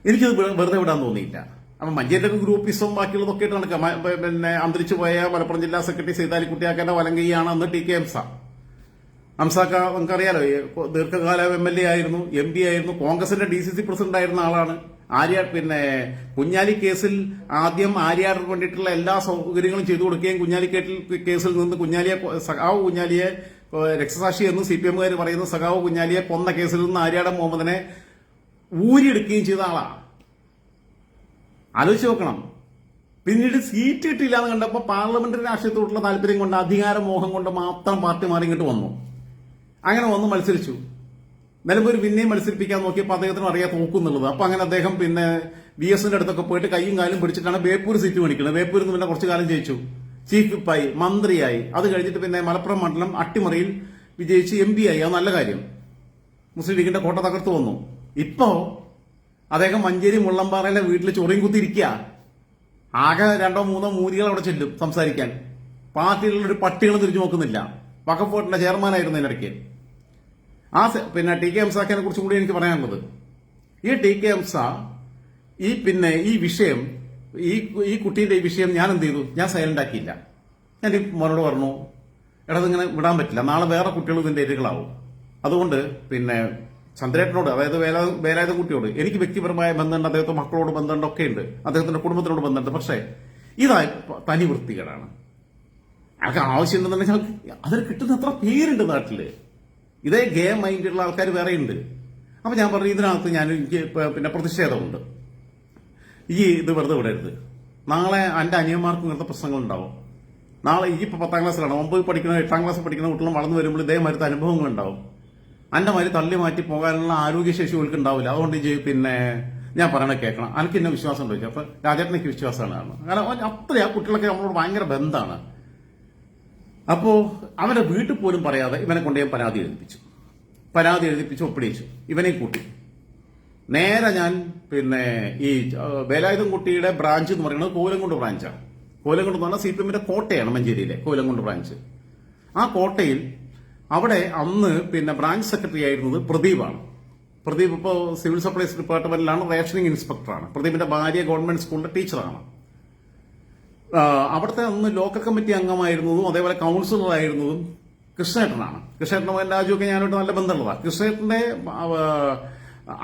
[SPEAKER 1] എനിക്കത് വെറുതെ വിടാൻ തോന്നിയില്ല. അപ്പൊ മഞ്ചേരിയുടെ ഗ്രൂപ്പിസം ബാക്കിയുള്ളതൊക്കെ ആയിട്ട് നടക്കാം. പിന്നെ അന്തരിച്ചു പോയ മലപ്പുറം ജില്ലാ സെക്രട്ടറി സൈതാലിക്കുട്ടിയാക്കാന്റെ വലങ്കയ്യാണ് അന്ന് TK ഹംസാക്ക. നമുക്കറിയാലോ, ദീർഘകാല MLA ആയിരുന്നു, MP ആയിരുന്നു, കോൺഗ്രസിന്റെ DCC പ്രസിഡന്റ് ആയിരുന്ന ആളാണ്. പിന്നെ കുഞ്ഞാലി കേസിൽ ആദ്യം ആര്യാടിന് വേണ്ടിയിട്ടുള്ള എല്ലാ സൗകര്യങ്ങളും ചെയ്തു കൊടുക്കുകയും കുഞ്ഞാലി കേസിൽ നിന്ന് സഖാവ് കുഞ്ഞാലിയെ രക്തസാക്ഷി എന്ന് CPMകാർ പറയുന്ന സഖാവ് കുഞ്ഞാലിയെ കൊന്ന കേസിൽ നിന്ന് ആര്യാടൻ മുഹമ്മദിനെ ഊരിയെടുക്കുകയും ചെയ്ത ആളാണ്. ആലോചിച്ച് നോക്കണം. പിന്നീട് സീറ്റ് കിട്ടില്ല എന്ന് കണ്ടപ്പോൾ പാർലമെന്ററി രാഷ്ട്രീയത്തോടുള്ള താല്പര്യം കൊണ്ട്, അധികാരമോഹം കൊണ്ട് മാത്രം പാർട്ടി മാറി ഇങ്ങോട്ട് വന്നു. അങ്ങനെ വന്ന് മത്സരിച്ചു. നിലമ്പൂർ പിന്നെയും മത്സരിപ്പിക്കാൻ നോക്കിയപ്പോൾ അദ്ദേഹത്തിന് അറിയാൻ തോക്കുന്നുള്ളത്. അപ്പൊ അങ്ങനെ അദ്ദേഹം പിന്നെ VSന്റെ അടുത്തൊക്കെ പോയിട്ട് കൈയും കാലും പിടിച്ചിട്ടാണ് ബേപ്പൂർ സീറ്റ് മേടിക്കുന്നത്. ബേപ്പൂരിൽ നിന്ന് പിന്നെ കുറച്ചു കാലം ജയിച്ചു, ചീഫ് വിപ്പായി, മന്ത്രിയായി. അത് കഴിഞ്ഞിട്ട് പിന്നെ മലപ്പുറം മണ്ഡലം അട്ടിമറിയിൽ വിജയിച്ച് MP ആയി. അത് നല്ല കാര്യം. മുസ്ലിം ലീഗിന്റെ കോട്ട തകർത്തു വന്നു. ഇപ്പോ അദ്ദേഹം മഞ്ചേരി മുള്ളമ്പാറയിലെ വീട്ടിൽ ചൊറിയും കുത്തിയിരിക്കുക. ആകെ 2-3 മൂരികൾ അവിടെ ചെല്ലും സംസാരിക്കാൻ. പാർട്ടിയിലുള്ള ഒരു പട്ടികളും തിരിഞ്ഞു നോക്കുന്നില്ല. വഖഫ് ബോർഡിന്റെ ചെയർമാനായിരുന്നു ഇതിനിടയ്ക്ക്. പിന്നെ TK ഹംസാക്കിനെ കുറിച്ചും കൂടി എനിക്ക് പറയാനുള്ളത്, ഈ TK ഹംസ ഈ വിഷയം, ഈ കുട്ടീന്റെ ഈ വിഷയം ഞാൻ എന്ത് ചെയ്തു? ഞാൻ സൈലന്റ് ആക്കിയില്ല. ഞാൻ ഈ മോനോട് പറഞ്ഞു, എടാ ഇതിങ്ങനെ വിടാൻ പറ്റില്ല, നാളെ വേറെ കുട്ടികൾ ഇതിന്റെ ഇരകളാവും. അതുകൊണ്ട് പിന്നെ ചന്ദ്രേട്ടനോട്, അതായത് വേലായുധ കുട്ടിയോട് എനിക്ക് വ്യക്തിപരമായ ബന്ധമുണ്ട്, അദ്ദേഹത്തെ മക്കളോട് ബന്ധമുണ്ട്, ഒക്കെ ഉണ്ട്, അദ്ദേഹത്തിന്റെ കുടുംബത്തിനോട് ബന്ധമുണ്ട്. പക്ഷേ ഇതായി തനി വൃത്തികേടാണ്. അതൊക്കെ ആവശ്യമുണ്ടെന്നുണ്ടെങ്കിൽ അതിന് കിട്ടുന്ന എത്ര പേരുണ്ട് നാട്ടില്. ഇതേ ഗേ മൈൻഡുള്ള ആൾക്കാർ വേറെയുണ്ട്. അപ്പൊ ഞാൻ പറഞ്ഞു, ഇതിനകത്ത് എനിക്ക് പിന്നെ പ്രതിഷേധമുണ്ട്. ഇത് വെറുതെ വിടരുത്. നാളെ എന്റെ അനിയന്മാർക്കും ഇങ്ങനത്തെ പ്രശ്നങ്ങളുണ്ടാവും. നാളെ ഇപ്പൊ 10ാം ക്ലാസ്സിലാണ്, 9 പഠിക്കുന്ന 8ാം ക്ലാസ് പഠിക്കുന്ന കുട്ടികളും വളർന്നു വരുമ്പോൾ ഇതേമാതിരത്തെ അനുഭവങ്ങളുണ്ടാവും. അന്റെ മാതിരി തള്ളി മാറ്റി പോകാനുള്ള ആരോഗ്യശേഷി അവർക്ക് ഉണ്ടാവില്ല. അതുകൊണ്ട് പിന്നെ ഞാൻ പറയണ കേൾക്കണം. എനിക്ക് എന്നെ വിശ്വാസം ഉണ്ട്. അപ്പൊ രാജേട്ടനൊക്കെ വിശ്വാസമാണ്. കാരണം അത്ര ആ കുട്ടികളൊക്കെ നമ്മളോട് ഭയങ്കര ബന്ധമാണ്. അപ്പോ അവന്റെ വീട്ടിൽ പോലും പറയാതെ ഇവനെ കൊണ്ട് ഞാൻ പരാതി എഴുതിപ്പിച്ചു, ഒപ്പിടിച്ചു. ഇവനെ കൂട്ടി നേരെ ഞാൻ പിന്നെ ഈ വേലായുധം കുട്ടിയുടെ ബ്രാഞ്ച് എന്ന് പറയുന്നത് കോലംകുണ്ട് ബ്രാഞ്ചാണ്. കോലംകുണ്ട് എന്ന് പറഞ്ഞാൽ CPMന്റെ കോട്ടയാണ്, മഞ്ചേരിയിലെ കോലംകുണ്ട് ബ്രാഞ്ച്. ആ കോട്ടയിൽ അവിടെ അന്ന് പിന്നെ ബ്രാഞ്ച് സെക്രട്ടറി ആയിരുന്നത് പ്രദീപാണ്. പ്രദീപ് ഇപ്പോൾ സിവിൽ സപ്ലൈസ് ഡിപ്പാർട്ട്മെന്റിലാണ്, റേഷനിങ് ഇൻസ്പെക്ടറാണ്. പ്രദീപിന്റെ ഭാര്യ ഗവൺമെന്റ് സ്കൂളിലെ ടീച്ചറാണ്. അവിടുത്തെ അന്ന് ലോക്കൽ കമ്മിറ്റി അംഗമായിരുന്നതും അതേപോലെ കൌൺസിലറായിരുന്നതും കൃഷ്ണേട്ടനാണ്. കൃഷ്ണേട്ടനും രാജുവൊക്കെ ഞാനോട്ട് നല്ല ബന്ധമുള്ളതാണ്. കൃഷ്ണേട്ടന്റെ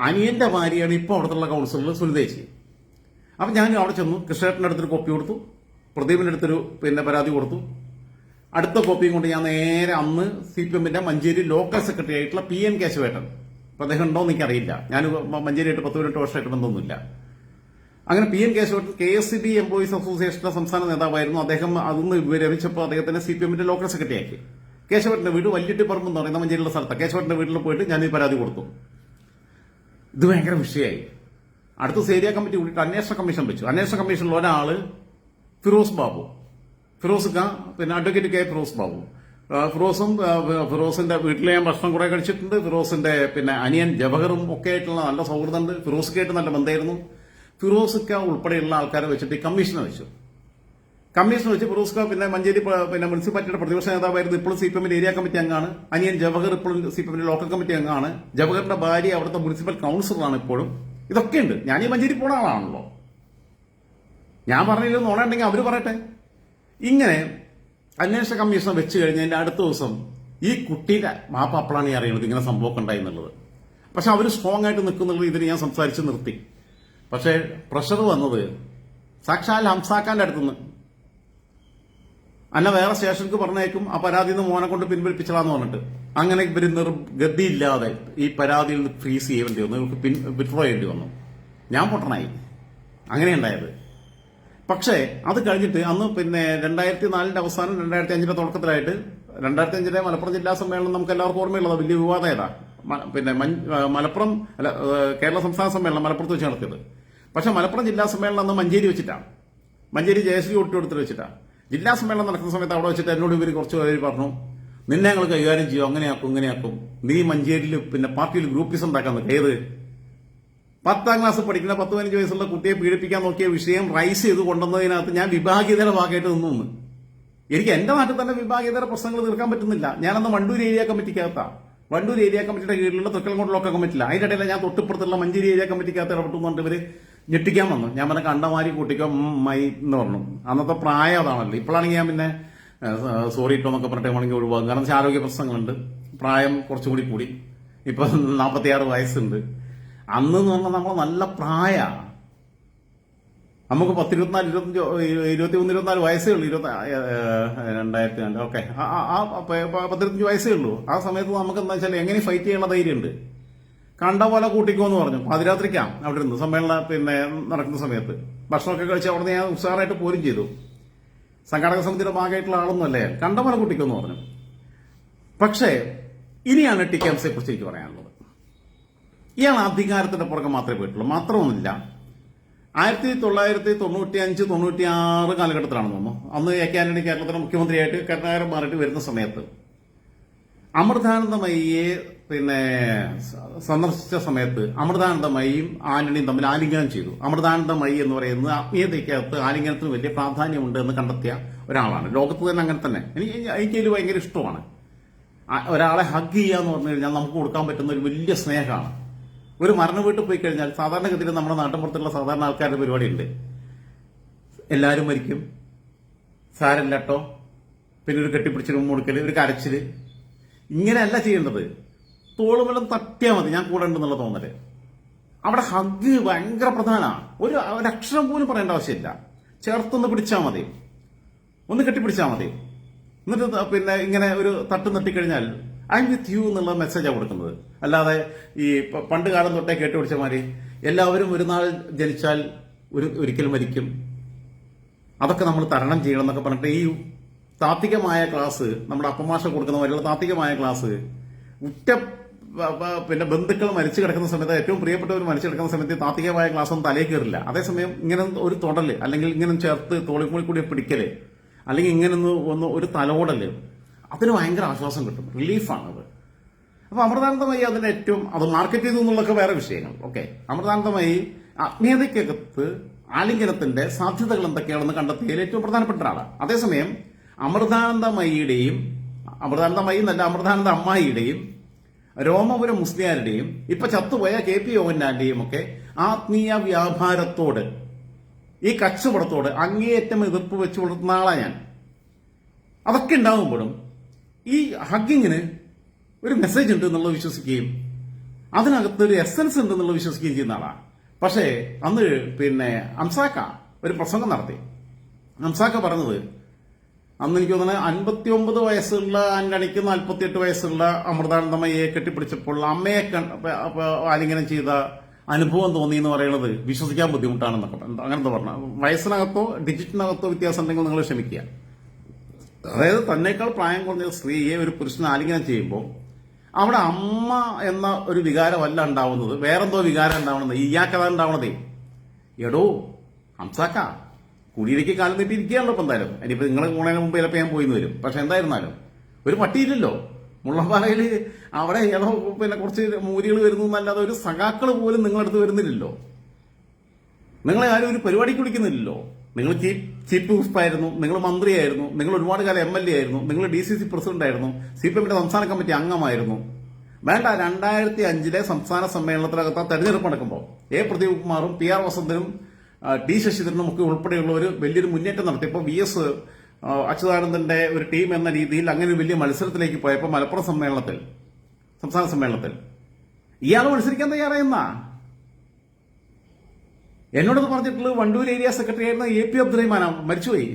[SPEAKER 1] അനിയന്റെ ഭാര്യയാണ് ഇപ്പോൾ അവിടുത്തെ കൌൺസിലർ സുനിതേച്ചി. അപ്പൊ ഞാൻ അവിടെ ചെന്നു, കൃഷ്ണേട്ടന്റെ അടുത്തൊരു കോപ്പി കൊടുത്തു, പ്രദീപിന്റെ അടുത്തൊരു പിന്നെ പരാതി കൊടുത്തു. അടുത്ത കോപ്പിയും കൊണ്ട് ഞാൻ നേരെ അന്ന് CPMന്റെ മഞ്ചേരി ലോക്കൽ സെക്രട്ടറി ആയിട്ടുള്ള PN കേശവേട്ടൻ, അപ്പൊ അദ്ദേഹം ഉണ്ടോന്ന് എനിക്കറിയില്ല, ഞാൻ മഞ്ചേരിയായിട്ട് 10-18 വർഷമായിട്ട് ബന്ധമൊന്നുമില്ല. അങ്ങനെ PN കേശവേട്ടൻ KSCB എംപ്ലോയീസ് അസോസിയേഷന്റെ സംസ്ഥാന നേതാവായിരുന്നു. അദ്ദേഹം അതൊന്ന് വിരമിച്ചപ്പോൾ അദ്ദേഹത്തിന് CPMന്റെ ലോക്കൽ സെക്രട്ടറി ആക്കി. കേശവേട്ടന്റെ വീട് വല്ലിട്ടിപ്പറമ്പ് എന്ന് പറയുന്ന മഞ്ചേരിയുള്ള സ്ഥലത്താണ്. കേശവേട്ടന്റെ വീട്ടിൽ പോയിട്ട് ഞാൻ ഈ പരാതി കൊടുത്തു. ഇത് ഭയങ്കര വിഷയമായി. അടുത്ത ഏരിയ കമ്മിറ്റി കൂടിയിട്ട് അന്വേഷണ കമ്മീഷൻ വെച്ചു. അന്വേഷണ കമ്മീഷനിൽ ഒരാള് ഫിറോസ് ബാബു, പിന്നെ അഡ്വക്കേറ്റ് K ഫിറോസ് ബാബു. ഫിറോസിന്റെ വീട്ടിൽ ഞാൻ ഭക്ഷണം കുറെ കഴിച്ചിട്ടുണ്ട്. ഫിറോസിന്റെ പിന്നെ അനിയൻ ജവഹറും ഒക്കെ ആയിട്ടുള്ള നല്ല സൗഹൃദമുണ്ട്. ഫിറോസ്ക്കായിട്ട് നല്ല ബന്ധമായിരുന്നു. ഫിറോസ്ക്ക ഉൾപ്പെടെയുള്ള ആൾക്കാരെ വെച്ചിട്ട് കമ്മീഷനെ വെച്ചു. ഫിറോസ്ക്ക പിന്നെ മഞ്ചേരി പിന്നെ മുനിസിപ്പാലിറ്റിയുടെ പ്രതിപക്ഷ നേതാവായിരുന്നു. ഇപ്പോഴും CPMന്റെ ഏരിയ കമ്മിറ്റി അംഗമാണ്. അനിയൻ ജവഹർ ഇപ്പോഴും CPMന്റെ ലോക്കൽ കമ്മിറ്റി അംഗമാണ്. ജവഹറിന്റെ ഭാര്യ അവിടുത്തെ മുനിസിപ്പൽ കൌൺസിലറാണ് ഇപ്പോഴും. ഇതൊക്കെയുണ്ട്. ഞാൻ ഈ മഞ്ചേരി പോണ ആളാണല്ലോ. ഞാൻ പറഞ്ഞില്ല നോണുണ്ടെങ്കിൽ അവര് പറയട്ടെ. ഇങ്ങനെ അന്വേഷണ കമ്മീഷൻ വെച്ച് കഴിഞ്ഞതിന്റെ അടുത്ത ദിവസം ഈ കുട്ടിയുടെ മാപ്പ അപ്പോഴാണ് ഈ അറിയുന്നത് ഇങ്ങനെ സംഭവമൊക്കെ ഉണ്ടായി എന്നുള്ളത്. പക്ഷെ അവർ സ്ട്രോങ് ആയിട്ട് നിൽക്കുന്നുള്ളത് ഇതിന് ഞാൻ സംസാരിച്ച് നിർത്തി. പക്ഷെ പ്രഷർ വന്നത് സാക്ഷാൽ ഹംസാക്കാന്റെ അടുത്തുനിന്ന്. അല്ല വേറെ സ്റ്റേഷനിലേക്ക് പറഞ്ഞേക്കും, ആ പരാതിയിൽ നിന്ന് മോനെ കൊണ്ട് പിൻവലിപ്പിച്ചതാന്ന് പറഞ്ഞിട്ട്. അങ്ങനെ ഇവര് ഗതിയില്ലാതെ ഈ പരാതിയിൽ നിന്ന് ഫ്രീസ് ചെയ്യേണ്ടി വന്നു, വിഡ്രോ ചെയ്യേണ്ടി വന്നു. ഞാൻ പൊട്ടനായി. അങ്ങനെയുണ്ടായത്. പക്ഷേ അത് കഴിഞ്ഞിട്ട് അന്ന് പിന്നെ 2004 അവസാനം 2005 തുടക്കത്തിലായിട്ട് 2005 മലപ്പുറം ജില്ലാ സമ്മേളനം നമുക്ക് എല്ലാവർക്കും ഓർമ്മയുള്ളത് വലിയ വിവാദം ഏതാ പിന്നെ മലപ്പുറം അല്ല കേരള സംസ്ഥാന സമ്മേളനം മലപ്പുറത്ത് വെച്ച് നടത്തിയത്. പക്ഷെ മലപ്പുറം ജില്ലാ സമ്മേളനം അന്ന് മഞ്ചേരി വെച്ചിട്ടാണ്, മഞ്ചേരി ജയശ്രീ ഒട്ടുകൊടുത്തിട്ട് വെച്ചിട്ടാണ്. ജില്ലാ സമ്മേളനം നടക്കുന്ന സമയത്ത് അവിടെ വെച്ചിട്ട് എന്നോട് ഇവർ കുറച്ച് പേര് പറഞ്ഞു, നിന്നെ ഞങ്ങൾ കൈകാര്യം ചെയ്യും, അങ്ങനെയാക്കും ഇങ്ങനെയാക്കും, നീ മഞ്ചേരിയിൽ പിന്നെ പാർട്ടിയിൽ ഗ്രൂപ്പിസം ഉണ്ടാക്കാൻ നിൽക്കുക. ഏത് 10ാം ക്ലാസ് പഠിക്കുന്ന 10-15 വയസ്സുള്ള കുട്ടിയെ പീഡിപ്പിക്കാൻ നോക്കിയ വിഷയം റൈസ് ചെയ്ത് കൊണ്ടുവന്നതിനകത്ത് ഞാൻ വിഭാഗീയതയുടെ ഭാഗമായിട്ട് നിന്നു. എനിക്ക് എന്റെ നാട്ടിൽ തന്നെ വിഭാഗീയതര പ്രശ്നങ്ങൾ തീർക്കാൻ പറ്റുന്നില്ല. ഞാനന്ന് വണ്ടൂർ ഏരിയ കമ്മിറ്റിക്കകത്താണ്, വണ്ടൂർ ഏരിയ കമ്മിറ്റിയുടെ കീഴിലുള്ള തൃക്കലങ്കോട് ലോക്കൽ കമ്മിറ്റിയില്ല. അതിന്റെ ഇടയിൽ ഞാൻ തൊട്ടിപ്പുറത്തുള്ള മഞ്ചേരി ഏരിയ കമ്മിറ്റിക്കകത്ത് ഇടപെട്ടുകൊണ്ട് ഇവര് ഞെട്ടിക്കാൻ വന്നു. ഞാൻ പറഞ്ഞ കണ്ടമാരി കൂട്ടിക്കോ മൈ എന്ന് പറഞ്ഞു. അന്നത്തെ പ്രായം അതാണല്ലോ. ഇപ്പോഴാണെങ്കിൽ ഞാൻ പിന്നെ സോറി ഇട്ടോ എന്നൊക്കെ പറഞ്ഞിട്ട് ഒഴിവാകും. കാരണം വെച്ചാൽ ആരോഗ്യ പ്രശ്നങ്ങളുണ്ട്, പ്രായം കുറച്ചുകൂടി കൂടി, ഇപ്പൊ 46 വയസ്സുണ്ട്. അന്ന് എന്ന് പറഞ്ഞാൽ നമ്മൾ നല്ല പ്രായ, നമുക്ക് 21-24 വയസ്സേ ഉള്ളൂ. 2002 ഓക്കെ, 10-25 വയസ്സേ ഉള്ളൂ. ആ സമയത്ത് നമുക്ക് എന്താ വെച്ചാൽ എങ്ങനെ ഫൈറ്റ് ചെയ്യാനുള്ള ധൈര്യമുണ്ട്. കണ്ട പോലെ കൂട്ടിക്കോ എന്ന് പറഞ്ഞു. പാതിരാത്രിക്കാം അവിടെ ഇരുന്ന് സമ്മേളനം പിന്നെ നടക്കുന്ന സമയത്ത് ഭക്ഷണമൊക്കെ കഴിച്ച് അവിടെ നിന്ന് ഞാൻ ഉഷാറായിട്ട് പോരും ചെയ്തു. സംഘാടക സമിതിയുടെ ഭാഗമായിട്ടുള്ള ആളൊന്നും അല്ലേ, കണ്ട പോലെ കൂട്ടിക്കോ എന്ന് പറഞ്ഞു. പക്ഷേ ഇനിയാണ് ടിക്കാംസിനെ കുറിച്ച് എനിക്ക് പറയാനുള്ളത്. ഇയാൾ അധികാരത്തിന്റെ പുറകെ മാത്രമേ പോയിട്ടുള്ളൂ. മാത്രമൊന്നുമില്ല, 1995-96 കാലഘട്ടത്തിലാണെന്ന് തോന്നുന്നു. അന്ന് എ കെ ആന്റണി കേരളത്തിലെ മുഖ്യമന്ത്രിയായിട്ട് കരുണാകരൻ മാറിയിട്ട് വരുന്ന സമയത്ത് അമൃതാനന്ദമയിയെ പിന്നെ സന്ദർശിച്ച സമയത്ത് അമൃതാനന്ദമയിയും ആന്റണിയും തമ്മിൽ ആലിംഗനം ചെയ്തു. അമൃതാനന്ദമയി എന്ന് പറയുന്നത് ആത്മീയതയ്ക്കകത്ത് ആലിംഗനത്തിന് വലിയ പ്രാധാന്യമുണ്ട് എന്ന് കണ്ടെത്തിയ ഒരാളാണ്. ലോകത്ത് തന്നെ അങ്ങനെ തന്നെ. എനിക്കതിൽ ഭയങ്കര ഇഷ്ടമാണ്. ഒരാളെ ഹഗ് ചെയ്യുക എന്ന് പറഞ്ഞു കഴിഞ്ഞാൽ നമുക്ക് കൊടുക്കാൻ പറ്റുന്ന ഒരു വലിയ സ്നേഹമാണ്. ഒരു മരണ വീട്ടിൽ പോയി കഴിഞ്ഞാൽ സാധാരണഗതിയിൽ നമ്മുടെ നാട്ടിൻപുറത്തുള്ള സാധാരണ ആൾക്കാരുടെ പരിപാടിയുണ്ട്. എല്ലാവരും മരിക്കും, സാരല്ലട്ടോ, പിന്നെ ഒരു കെട്ടിപ്പിടിച്ചൊരു മുടുക്കല്, ഒരു കരച്ചില്, ഇങ്ങനെയല്ല ചെയ്യേണ്ടത്. തോളുമെല്ലാം തട്ടിയാൽ മതി, ഞാൻ കൂടെ ഉണ്ടെന്നുള്ള തോന്നല്. അവിടെ ഹഗ് ഭയങ്കര പ്രധാനമാണ്. ഒരു അക്ഷരം പോലും പറയേണ്ട ആവശ്യമില്ല. ചേർത്തൊന്ന് പിടിച്ചാൽ മതി, ഒന്ന് കെട്ടിപ്പിടിച്ചാൽ മതി. എന്നിട്ട് പിന്നെ ഇങ്ങനെ ഒരു തട്ട് നട്ടിക്കഴിഞ്ഞാൽ ഐ എം വിത്ത് യു എന്നുള്ള മെസ്സേജാണ് കൊടുക്കുന്നത്. അല്ലാതെ ഈ പണ്ട് കാലം തൊട്ടേ കേട്ടുപിടിച്ച മാതിരി എല്ലാവരും ഒരു നാൾ ജനിച്ചാൽ ഒരിക്കൽ മരിക്കും, അതൊക്കെ നമ്മൾ തരണം ചെയ്യണം എന്നൊക്കെ പറഞ്ഞിട്ട് ഈ താത്വികമായ ക്ലാസ് നമ്മുടെ അപ്പമാഷ കൊടുക്കുന്ന പോലെയുള്ള താത്വികമായ ക്ലാസ് പിന്നെ ബന്ധുക്കൾ മരിച്ചു കിടക്കുന്ന സമയത്ത്, ഏറ്റവും പ്രിയപ്പെട്ടവർ മരിച്ചു കിടക്കുന്ന സമയത്ത് താത്വികമായ ക്ലാസ് ഒന്നും തലയിൽ കയറില്ല. അതേസമയം ഇങ്ങനെ ഒരു തൊടല്, അല്ലെങ്കിൽ ഇങ്ങനെ ചേർത്ത് തോളിക്കൂടി കൂടി പിടിക്കല്, അല്ലെങ്കിൽ ഇങ്ങനെ ഒന്ന് ഒരു തലോടല്, അതിന് ഭയങ്കര ആശ്വാസം കിട്ടും, റിലീഫാണത്. അപ്പൊ അമൃതാനന്ദമയി അതിന് ഏറ്റവും അത് മാർക്കറ്റ് ചെയ്തു എന്നുള്ളതൊക്കെ വേറെ വിഷയങ്ങൾ. ഓക്കെ, അമൃതാനന്ദമയി ആത്മീയതയ്ക്കകത്ത് ആലിംഗനത്തിന്റെ സാധ്യതകൾ എന്തൊക്കെയാണെന്ന് കണ്ടെത്തിയതിൽ ഏറ്റവും പ്രധാനപ്പെട്ട ഒരാളാണ്. അതേസമയം അമൃതാനന്ദമയിയുടെയും അമൃതാനന്ദമയി എന്നല്ല അമൃതാനന്ദ അമ്മായിയുടെയും രോമപുരം മുസ്ലിയാരുടെയും ഇപ്പൊ ചത്തുപോയ KP യോഹന്നാന്റെയും ഒക്കെ ആത്മീയ വ്യാപാരത്തോട്, ഈ കച്ചവടത്തോട് അങ്ങേയറ്റം എതിർപ്പ് വെച്ചു കൊടുക്കുന്ന ആളാണ് ഞാൻ. അതൊക്കെ ഉണ്ടാകുമ്പോഴും ഈ ഹഗ്ഗിങ്ങിന് ഒരു മെസ്സേജ് ഉണ്ട് എന്നുള്ളത് വിശ്വസിക്കുകയും അതിനകത്ത് ഒരു എസൻസ് ഉണ്ട് എന്നുള്ളത് വിശ്വസിക്കുകയും ചെയ്യുന്ന ആളാണ്. പക്ഷേ അന്ന് പിന്നെ അംസാക്ക ഒരു പ്രസംഗം നടത്തി. അംസാക്ക പറഞ്ഞത്, അന്ന് എനിക്ക് തോന്നുന്നത് 59 വയസ്സുള്ള ആന്റണിക്ക് 48 വയസ്സുള്ള അമൃതാനന്ദമയെ കെട്ടിപ്പിടിച്ചപ്പോൾ അമ്മയെ ആലിംഗനം ചെയ്ത അനുഭവം തോന്നി എന്ന് പറയുന്നത് വിശ്വസിക്കാൻ ബുദ്ധിമുട്ടാണെന്നൊക്കെ അങ്ങനത്തെ പറഞ്ഞു. വയസ്സിനകത്തോ ഡിജിറ്റിനകത്തോ വ്യത്യാസം ഉണ്ടെങ്കിൽ നിങ്ങൾ ക്ഷമിക്കുക. അതായത് തന്നേക്കാൾ പ്രായം കുറഞ്ഞ സ്ത്രീയെ ഒരു പുരുഷന് ആലിംഗനം ചെയ്യുമ്പോൾ അവിടെ അമ്മ എന്ന ഒരു വികാരമല്ല ഉണ്ടാവുന്നത്, വേറെന്തോ വികാരം ഉണ്ടാവണത്. ഇയാക്കഥ ഉണ്ടാവണതേ. എടോ ഹംസാക്ക, കുടിയിലേക്ക് കാലം നീട്ടി ഇരിക്കുകയാണല്ലോ. ഇപ്പം എന്തായാലും ഇനിയിപ്പോൾ നിങ്ങൾ പോണതിന് മുമ്പ് ചിലപ്പോൾ ഞാൻ പോയിന്ന് വരും. പക്ഷെ എന്തായിരുന്നാലും ഒരു പട്ടിയില്ലല്ലോ മുള്ളമ്പാറയിൽ. അവിടെ ഏതോ പിന്നെ കുറച്ച് മൂരികൾ വരുന്നു എന്നല്ലാതെ ഒരു സഖാക്കൾ പോലും നിങ്ങളടുത്ത് വരുന്നില്ലല്ലോ. നിങ്ങളെ ആരും ഒരു പരിപാടിക്ക് വിളിക്കുന്നില്ലല്ലോ. നിങ്ങൾ ചീഫ് വിപ്പായിരുന്നു, നിങ്ങൾ മന്ത്രിയായിരുന്നു, നിങ്ങൾ ഒരുപാട് കാലം MLA ആയിരുന്നു, നിങ്ങൾ DCC പ്രസിഡന്റ് ആയിരുന്നു, CPMന്റെ സംസ്ഥാന കമ്മിറ്റി അംഗമായിരുന്നു. വേണ്ട, 2005 സംസ്ഥാന സമ്മേളനത്തിനകത്ത് തെരഞ്ഞെടുപ്പ് നടക്കുമ്പോൾ പ്രദീപ് കുമാറും PR വസന്തനും T ശശിധരനും ഒക്കെ ഉൾപ്പെടെയുള്ളവർ വലിയൊരു മുന്നേറ്റം നടത്തിയപ്പോൾ VS അച്യുതാനന്ദന്റെ ഒരു ടീം എന്ന രീതിയിൽ അങ്ങനെ ഒരു വലിയ മത്സരത്തിലേക്ക് പോയപ്പോൾ മലപ്പുറം സംസ്ഥാന സമ്മേളനത്തിൽ ഇയാൾ മത്സരിക്കാൻ തയ്യാറായെന്ന എന്നോടത് പറഞ്ഞിട്ടുള്ളത് വണ്ടൂർ ഏരിയ സെക്രട്ടറി ആയിരുന്ന AP അബ്ദുറഹിമാനാണ്, മരിച്ചുപോയി.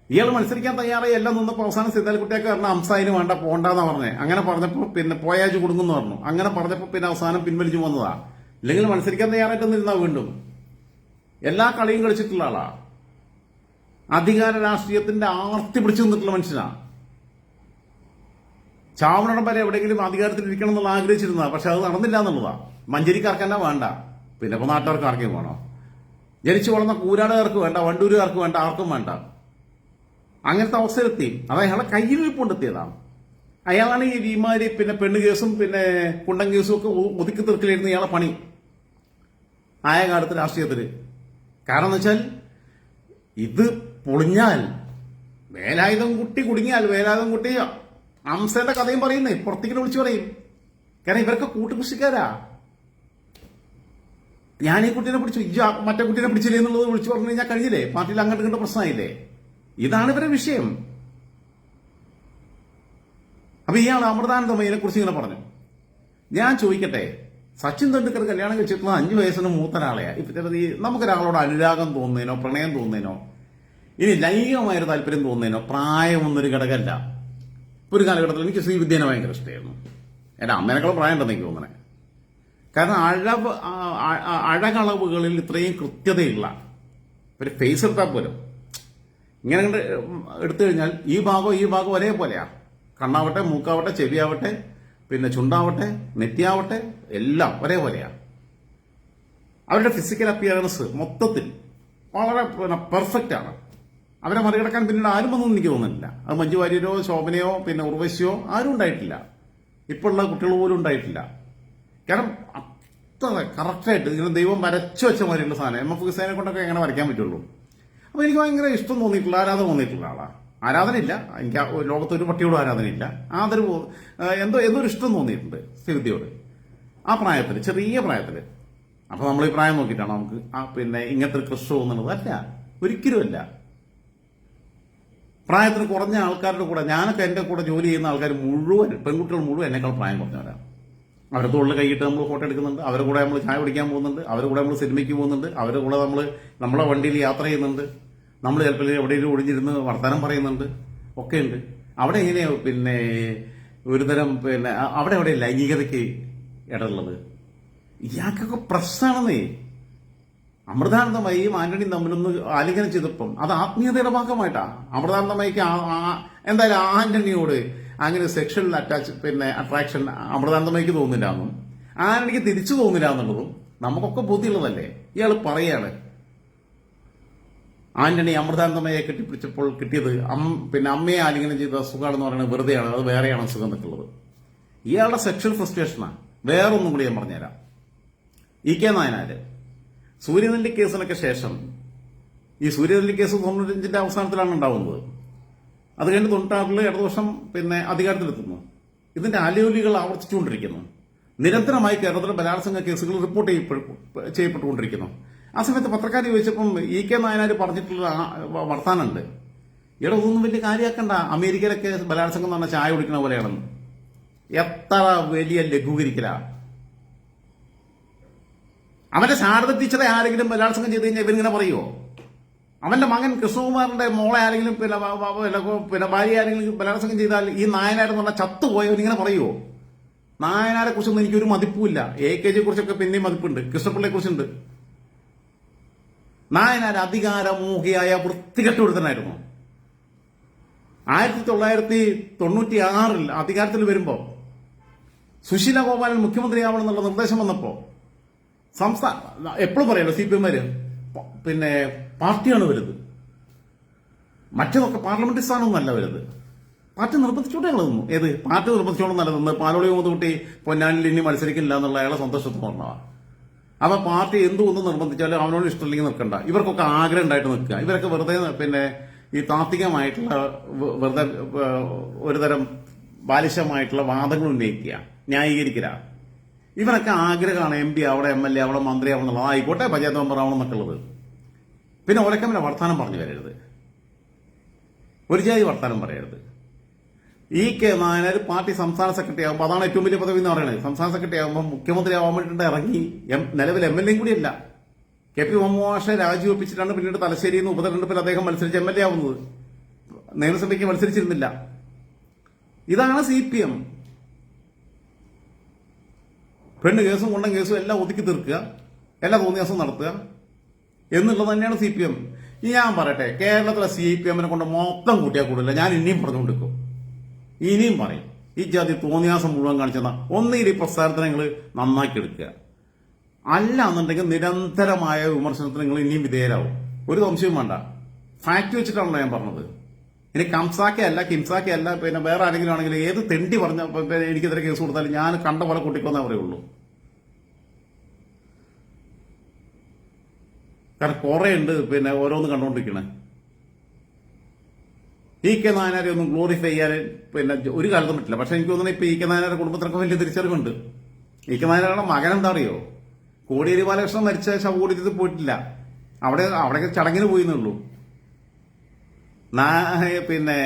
[SPEAKER 1] ഇയാൾ മത്സരിക്കാൻ തയ്യാറായി എല്ലാം നിന്നപ്പോൾ അവസാനം സിദ്ധാൽക്കുട്ടിയൊക്കെ പറഞ്ഞ അംസായിന് വേണ്ട പോണ്ടെന്നാ പറഞ്ഞേ. അങ്ങനെ പറഞ്ഞപ്പോൾ പിന്നെ പോയാജ് കൊടുക്കുന്നു പറഞ്ഞു. അങ്ങനെ പറഞ്ഞപ്പോൾ പിന്നെ അവസാനം പിൻവലിച്ചു വന്നതാ. ഇല്ലെങ്കിൽ മത്സരിക്കാൻ തയ്യാറായിട്ട് നിന്നിരുന്നാ വീണ്ടും എല്ലാ കളിയും കളിച്ചിട്ടുള്ള ആളാ. അധികാര രാഷ്ട്രീയത്തിന്റെ ആർത്തി പിടിച്ചു നിന്നിട്ടുള്ള മനുഷ്യനാണ്. ചാവണടം വരെ എവിടെയെങ്കിലും അധികാരത്തിൽ ഇരിക്കണം എന്നുള്ള ആഗ്രഹിച്ചിരുന്നതാണ്. പക്ഷെ അത് നടന്നില്ല എന്നുള്ളതാണ്. മഞ്ചേരിക്കാർക്ക് തന്നെ വേണ്ട, പിന്നെ ഇപ്പൊ നാട്ടുകാർക്ക് ആർക്കും വേണോ? ജനിച്ചു വളർന്ന കൂരാടുകാർക്ക് വേണ്ട, വണ്ടൂരുകാർക്ക് വേണ്ട, ആർക്കും വേണ്ട. അങ്ങനത്തെ അവസരത്തിൽ അത് അയാളെ കയ്യിലിരിപ്പുണ്ടെത്തിയതാണ്. അയാളാണ് ഈ വീമാരി പിന്നെ പെണ്ണ് കേസും പിന്നെ കുണ്ടൻ കേസും ഒക്കെ ഒതുക്കി തീർക്കലായിരുന്നു ഇയാളെ പണി ആയ കാലത്ത് രാഷ്ട്രീയത്തില്. കാരണം എന്ന് വെച്ചാൽ ഇത് പൊളിഞ്ഞാൽ വേലായുധം കുട്ടി കുടുങ്ങിയാൽ വേലായുധം കുട്ടി അംസന്റെ കഥയും പറയുന്നേ പുറത്തേക്ക് വിളിച്ചു പറയും. കാരണം ഇവരൊക്കെ കൂട്ടുകൃഷിക്കാരാ. ഞാൻ ഈ കുട്ടീനെ പിടിച്ചു, മറ്റേ കുട്ടീനെ പിടിച്ചില്ലേ എന്നുള്ളത് വിളിച്ചു പറഞ്ഞു കഴിഞ്ഞാൽ കഴിഞ്ഞില്ലേ, പാർട്ടിയിൽ അങ്ങോട്ട് ഇങ്ങോട്ട് പ്രശ്നമായില്ലേ. ഇതാണ് ഇവരുടെ വിഷയം. അപ്പൊ ഇയാൾ അമൃതാനന്ദമയിനെ കുറിച്ച് ഇങ്ങനെ പറഞ്ഞു. ഞാൻ ചോദിക്കട്ടെ, സച്ചിൻ തെണ്ടുൽക്കർ കല്യാണം കഴിച്ചിട്ടുള്ള 5 വയസ്സിന് മൂത്ത ഒരാളെയാ. ഇപ്പൊ നമുക്കൊരാളോട് അനുരാഗം തോന്നുന്നതിനോ പ്രണയം തോന്നുന്നതിനോ ഇനി ലൈംഗികമായൊരു താല്പര്യം തോന്നുന്നതിനോ പ്രായമൊന്നൊരു ഘടകമല്ല. ഒരു കാലഘട്ടത്തിൽ എനിക്ക് ശ്രീവിദ്യനെ ഭയങ്കര ഇഷ്ടമായിരുന്നു. എന്റെ അമ്മേനേക്കാളും പ്രായം ഉണ്ടെന്ന് എനിക്ക് തോന്നണേ. കാരണം അഴകളവുകളിൽ ഇത്രയും കൃത്യതയുള്ള ഒരു ഫേസ് എടുത്താൽ പോലും ഇങ്ങനെ കണ്ട് എടുത്തു കഴിഞ്ഞാൽ ഈ ഭാഗം ഒരേപോലെയാ. കണ്ണാവട്ടെ, മൂക്കാവട്ടെ, ചെവിയാവട്ടെ, പിന്നെ ചുണ്ടാവട്ടെ, നെറ്റിയാവട്ടെ, എല്ലാം ഒരേപോലെയാ. അവരുടെ ഫിസിക്കൽ അപ്പിയറൻസ് മൊത്തത്തിൽ വളരെ പെർഫെക്റ്റ് ആണ്. അവരെ മറികടക്കാൻ പിന്നീട് ആരും വന്നൊന്നും എനിക്ക് തോന്നുന്നില്ല. അത് മഞ്ജു വാര്യരോ ശോഭനയോ പിന്നെ ഉർവശിയോ ആരും ഉണ്ടായിട്ടില്ല. ഇപ്പോഴുള്ള കുട്ടികൾ പോലും ഉണ്ടായിട്ടില്ല. കാരണം അത്ര കറക്റ്റായിട്ട് ഇങ്ങനെ ദൈവം വരച്ചു വെച്ച മാതിരിയുള്ള സാധനം എം എഫ് ഹുസൈനെ കൊണ്ടൊക്കെ എങ്ങനെ വരയ്ക്കാൻ പറ്റുള്ളൂ. അപ്പൊ എനിക്ക് ഭയങ്കര ഇഷ്ടം തോന്നിയിട്ടുള്ള, ആരാധന തോന്നിയിട്ടുള്ള ആളാ. ആരാധനയില്ല, എനിക്ക് ലോകത്തൊരു പട്ടിയോടും ആരാധനയില്ല. ആദരവ് എന്തോ ഒരു ഇഷ്ടം തോന്നിയിട്ടുണ്ട് ശ്രീവിദ്യയോട് ആ പ്രായത്തിൽ, ചെറിയ പ്രായത്തിൽ. അപ്പൊ നമ്മൾ ഈ പ്രായം നോക്കിയിട്ടാണ് നമുക്ക് പിന്നെ ഇങ്ങനത്തെ ഒരു കൃഷി തോന്നുന്നത്? അല്ല, ഒരിക്കലും അല്ല. പ്രായത്തിന് കുറഞ്ഞ ആൾക്കാരുടെ കൂടെ, ഞാനൊക്കെ എന്റെ കൂടെ ജോലി ചെയ്യുന്ന ആൾക്കാർ മുഴുവൻ, പെൺകുട്ടികൾ മുഴുവൻ എന്നെക്കാൾ പ്രായം കുറഞ്ഞവരാണ്. അവരുടെ തോളിൽ കൈയിട്ട് നമ്മൾ ഫോട്ടോ എടുക്കുന്നുണ്ട്, അവരുടെ കൂടെ നമ്മൾ ചായ കുടിക്കാൻ പോകുന്നുണ്ട്, അവരുടെ കൂടെ നമ്മൾ സിനിമയ്ക്ക് പോകുന്നുണ്ട്, അവരുടെ കൂടെ നമ്മൾ നമ്മളെ വണ്ടിയിൽ യാത്ര ചെയ്യുന്നുണ്ട്, നമ്മൾ ചിലപ്പോൾ എവിടെയെങ്കിലും ഒഴിഞ്ഞിരുന്ന് വർത്തമാനം പറയുന്നുണ്ട്, ഒക്കെ ഉണ്ട്. അവിടെ എങ്ങനെയാ പിന്നെ ഒരുതരം പിന്നെ അവിടെ ലൈംഗികതയ്ക്ക് ഇടമുള്ളത്? ഇയാൾക്കൊക്കെ പ്രശ്നമാണെന്നേ. അമൃതാനന്ദമയും ആന്റണിയും തമ്മിലൊന്ന് ആലിംഗനം ചെയ്തപ്പം അത് ആത്മീയതയുടെ ഭാഗമായിട്ടാ. അമൃതാനന്ദമയ്ക്ക് എന്തായാലും ആന്റണിയോട് അങ്ങനെ സെക്ഷൽ അട്രാക്ഷൻ അമൃതാനന്ദമയ്ക്ക് തോന്നില്ല എന്നും ആന്റണിക്ക് തിരിച്ചു തോന്നില്ല എന്നുള്ളതും നമുക്കൊക്കെ ബുദ്ധിയുള്ളതല്ലേ. ഇയാൾ പറയാണ് ആന്റണി അമൃതാനന്ദമയെ കെട്ടിപ്പിടിച്ചപ്പോൾ കിട്ടിയത് പിന്നെ അമ്മയെ ആലിംഗനം ചെയ്ത സുഖമാണെന്ന് പറയുന്നത് വെറുതെയാണ്, അത് വേറെയാണ് സുഖം എന്നൊക്കെയുള്ളത്. ഇയാളുടെ സെക്ഷൽ ഫ്രസ്ട്രേഷനാണ്. വേറൊന്നും കൂടി ഞാൻ പറഞ്ഞുതരാം. EK നായനാര് സൂര്യനെല്ലി കേസിനൊക്കെ ശേഷം, ഈ സൂര്യനെല്ലി കേസ് 95ന്റെ അവസാനത്തിലാണ് ഉണ്ടാവുന്നത്. അത് കഴിഞ്ഞ് 96 ഇടതുവർഷം പിന്നെ അധികാരത്തിലെത്തുന്നു. ഇതിന്റെ അലയൊലികൾ ആവർത്തിച്ചുകൊണ്ടിരിക്കുന്നു. നിരന്തരമായി കേരളത്തിലെ ബലാത്സംഗ കേസുകൾ റിപ്പോർട്ട് ചെയ്യപ്പെട്ടുകൊണ്ടിരിക്കുന്നു. ആ സമയത്ത് പത്രക്കാർ ചോദിച്ചപ്പം EK നായനാർ പറഞ്ഞിട്ടുള്ള വർത്താനുണ്ട്, ഇവിടെ ഒന്നും വലിയ കാര്യമാക്കണ്ട, അമേരിക്കയിലൊക്കെ ബലാത്സംഗം എന്ന് പറഞ്ഞാൽ ചായ കുടിക്കുന്ന പോലെയാണെന്ന്. എത്ര വലിയ ലഘൂകരിക്കലാ. അവന്റെ ശാരദ ടീച്ചറെ ആരെങ്കിലും ബലാത്സംഗം ചെയ്ത് കഴിഞ്ഞാൽ ഇവരിങ്ങനെ പറയുമോ? അവന്റെ മകൻ കൃഷ്ണകുമാറിന്റെ മോളെ ആരെങ്കിലും പിന്നെ ഭാര്യ ആരെങ്കിലും ബലാത്സംഗം ചെയ്താൽ ഈ നായനാരെന്ന് പറഞ്ഞാൽ ചത്തുപോയവനിങ്ങനെ പറയുമോ? നായനാരെ കുറിച്ചൊന്നും എനിക്കൊരു മതിപ്പുമില്ല. AKജിയെ കുറിച്ചൊക്കെ പിന്നെയും മതിപ്പുണ്ട്, കൃഷ്ണപിള്ളയെ കുറിച്ചുണ്ട്. നായനാർ അധികാരമോഹിയായ വൃത്തികെട്ട ഒരുത്തനായിരുന്നു. 1996 അധികാരത്തിൽ വരുമ്പോ സുശീല ഗോപാലൻ മുഖ്യമന്ത്രിയാവണമെന്നുള്ള നിർദ്ദേശം വന്നപ്പോ എപ്പോഴും പറയല്ലോ CPM-മാര് പിന്നെ പാർട്ടിയാണ് വലുത്, മറ്റൊക്കെ പാർലമെന്ററി സ്ഥാനമൊന്നല്ല വലുത്, പാർട്ടി നിർബന്ധിച്ചോട്ടെ നിന്നു. ഏത് പാർട്ടി നിർബന്ധിച്ചോണ്ട് നല്ലതെന്ന് പാലോളി മുതൂട്ടി പൊന്നാനിൽ ഇനി മത്സരിക്കില്ല എന്നുള്ള അയാളെ സന്തോഷത്തിന് പറഞ്ഞതാണ്. അപ്പൊ പാർട്ടി എന്തുകൊണ്ടും നിർബന്ധിച്ചാലും അവനോട് ഇഷ്ടമില്ലെങ്കിൽ നിൽക്കണ്ട. ഇവർക്കൊക്കെ ആഗ്രഹം ഉണ്ടായിട്ട് നിൽക്കുക. ഇവരൊക്കെ വെറുതെ പിന്നെ ഈ താത്വികമായിട്ടുള്ള വെറുതെ ഒരുതരം ബാലിശമായിട്ടുള്ള വാദങ്ങൾ ഉന്നയിക്കുക, ന്യായീകരിക്കുക. ഇവരൊക്കെ ആഗ്രഹമാണ് MP അവിടെ MLA അവിടെ മന്ത്രി ആവണമെന്നുള്ളത്. ആയിക്കോട്ടെ, പഞ്ചായത്ത് മെമ്പർ ആവണം എന്നൊക്കെ ഉള്ളത്. പിന്നെ ഒരക്കമ്മല വർത്താനം പറഞ്ഞു വരരുത്, ഒരു ജാതി വർത്താനം പറയരുത്. EK നായനാർ പാർട്ടി സംസ്ഥാന സെക്രട്ടറി ആകുമ്പോൾ, അതാണ് ഏറ്റവും വലിയ പദവി എന്ന് പറയുന്നത്. സംസ്ഥാന സെക്രട്ടറി ആകുമ്പോൾ മുഖ്യമന്ത്രി ആവാൻ വേണ്ടിയിട്ട് ഇറങ്ങി. നിലവിൽ MLA കൂടിയല്ല. KP മുഹമ്മദ് രാജിവെപ്പിച്ചിട്ടാണ് പിന്നീട് തലശ്ശേരിയിൽ നിന്ന് ഉപതെരഞ്ഞെടുപ്പിൽ അദ്ദേഹം മത്സരിച്ച് MLA ആവുന്നത്. നിയമസഭയ്ക്ക് മത്സരിച്ചിരുന്നില്ല. ഇതാണ് CPM. പെണ്ണ് കേസും കൊണ്ടൻ കേസും എല്ലാം ഒതുക്കി തീർക്കുക, എല്ലാ തോന്നിയാസം നടത്തുക എന്നുള്ളത് തന്നെയാണ് CPM. ഇനി ഞാൻ പറയട്ടെ, കേരളത്തിലെ CPM കൊണ്ട് മൊത്തം കൂട്ടിയാൽ കൂടില്ല. ഞാൻ ഇനിയും പറഞ്ഞുകൊണ്ടിരിക്കും, ഇനിയും പറയും. ഈ ജാതി തോന്നിയാസം മുഴുവൻ കാണിച്ചെന്ന ഒന്നുകിൽ ഈ പ്രസ്ഥാനത്തിന് നിങ്ങൾ നന്നാക്കി എടുക്കുക, അല്ല എന്നുണ്ടെങ്കിൽ നിരന്തരമായ വിമർശനത്തിന് നിങ്ങൾ ഇനിയും വിധേയരാകും. ഒരു സംശയവും വേണ്ട. ഫാക്ട് വെച്ചിട്ടാണല്ലോ ഞാൻ പറഞ്ഞത്. ഇനി കംസാക്കയല്ല, കിംസാക്കയല്ല, പിന്നെ വേറെ ആരെങ്കിലും ആണെങ്കിൽ ഏത് തെണ്ടി പറഞ്ഞ എനിക്കെതിരെ കേസ് കൊടുത്താലും ഞാൻ കണ്ട പോലെ കൂട്ടിക്കൊന്നേ പറയുള്ളൂ. കാരണം കുറെ ഉണ്ട് പിന്നെ ഓരോന്ന് കണ്ടുകൊണ്ടിരിക്കണേ. EK നായനാരെ ഒന്നും ഗ്ലോറിഫൈ ചെയ്യാൻ പിന്നെ ഒരു കാലത്തും പറ്റില്ല. പക്ഷെ എനിക്ക് തോന്നുന്നു ഇപ്പൊ EK നായനാരുടെ കുടുംബത്തിനൊക്കെ വലിയ തിരിച്ചറിവുണ്ട്. EK നായനാരുടെ മകൻ എന്താ അറിയോ, കോടിയേരി ബാലകൃഷ്ണൻ മരിച്ച ശവകൂടത്തിൽ പോയിട്ടില്ല, അവിടെ ചടങ്ങിന് പോയിന്നുള്ളൂ. പിന്നെ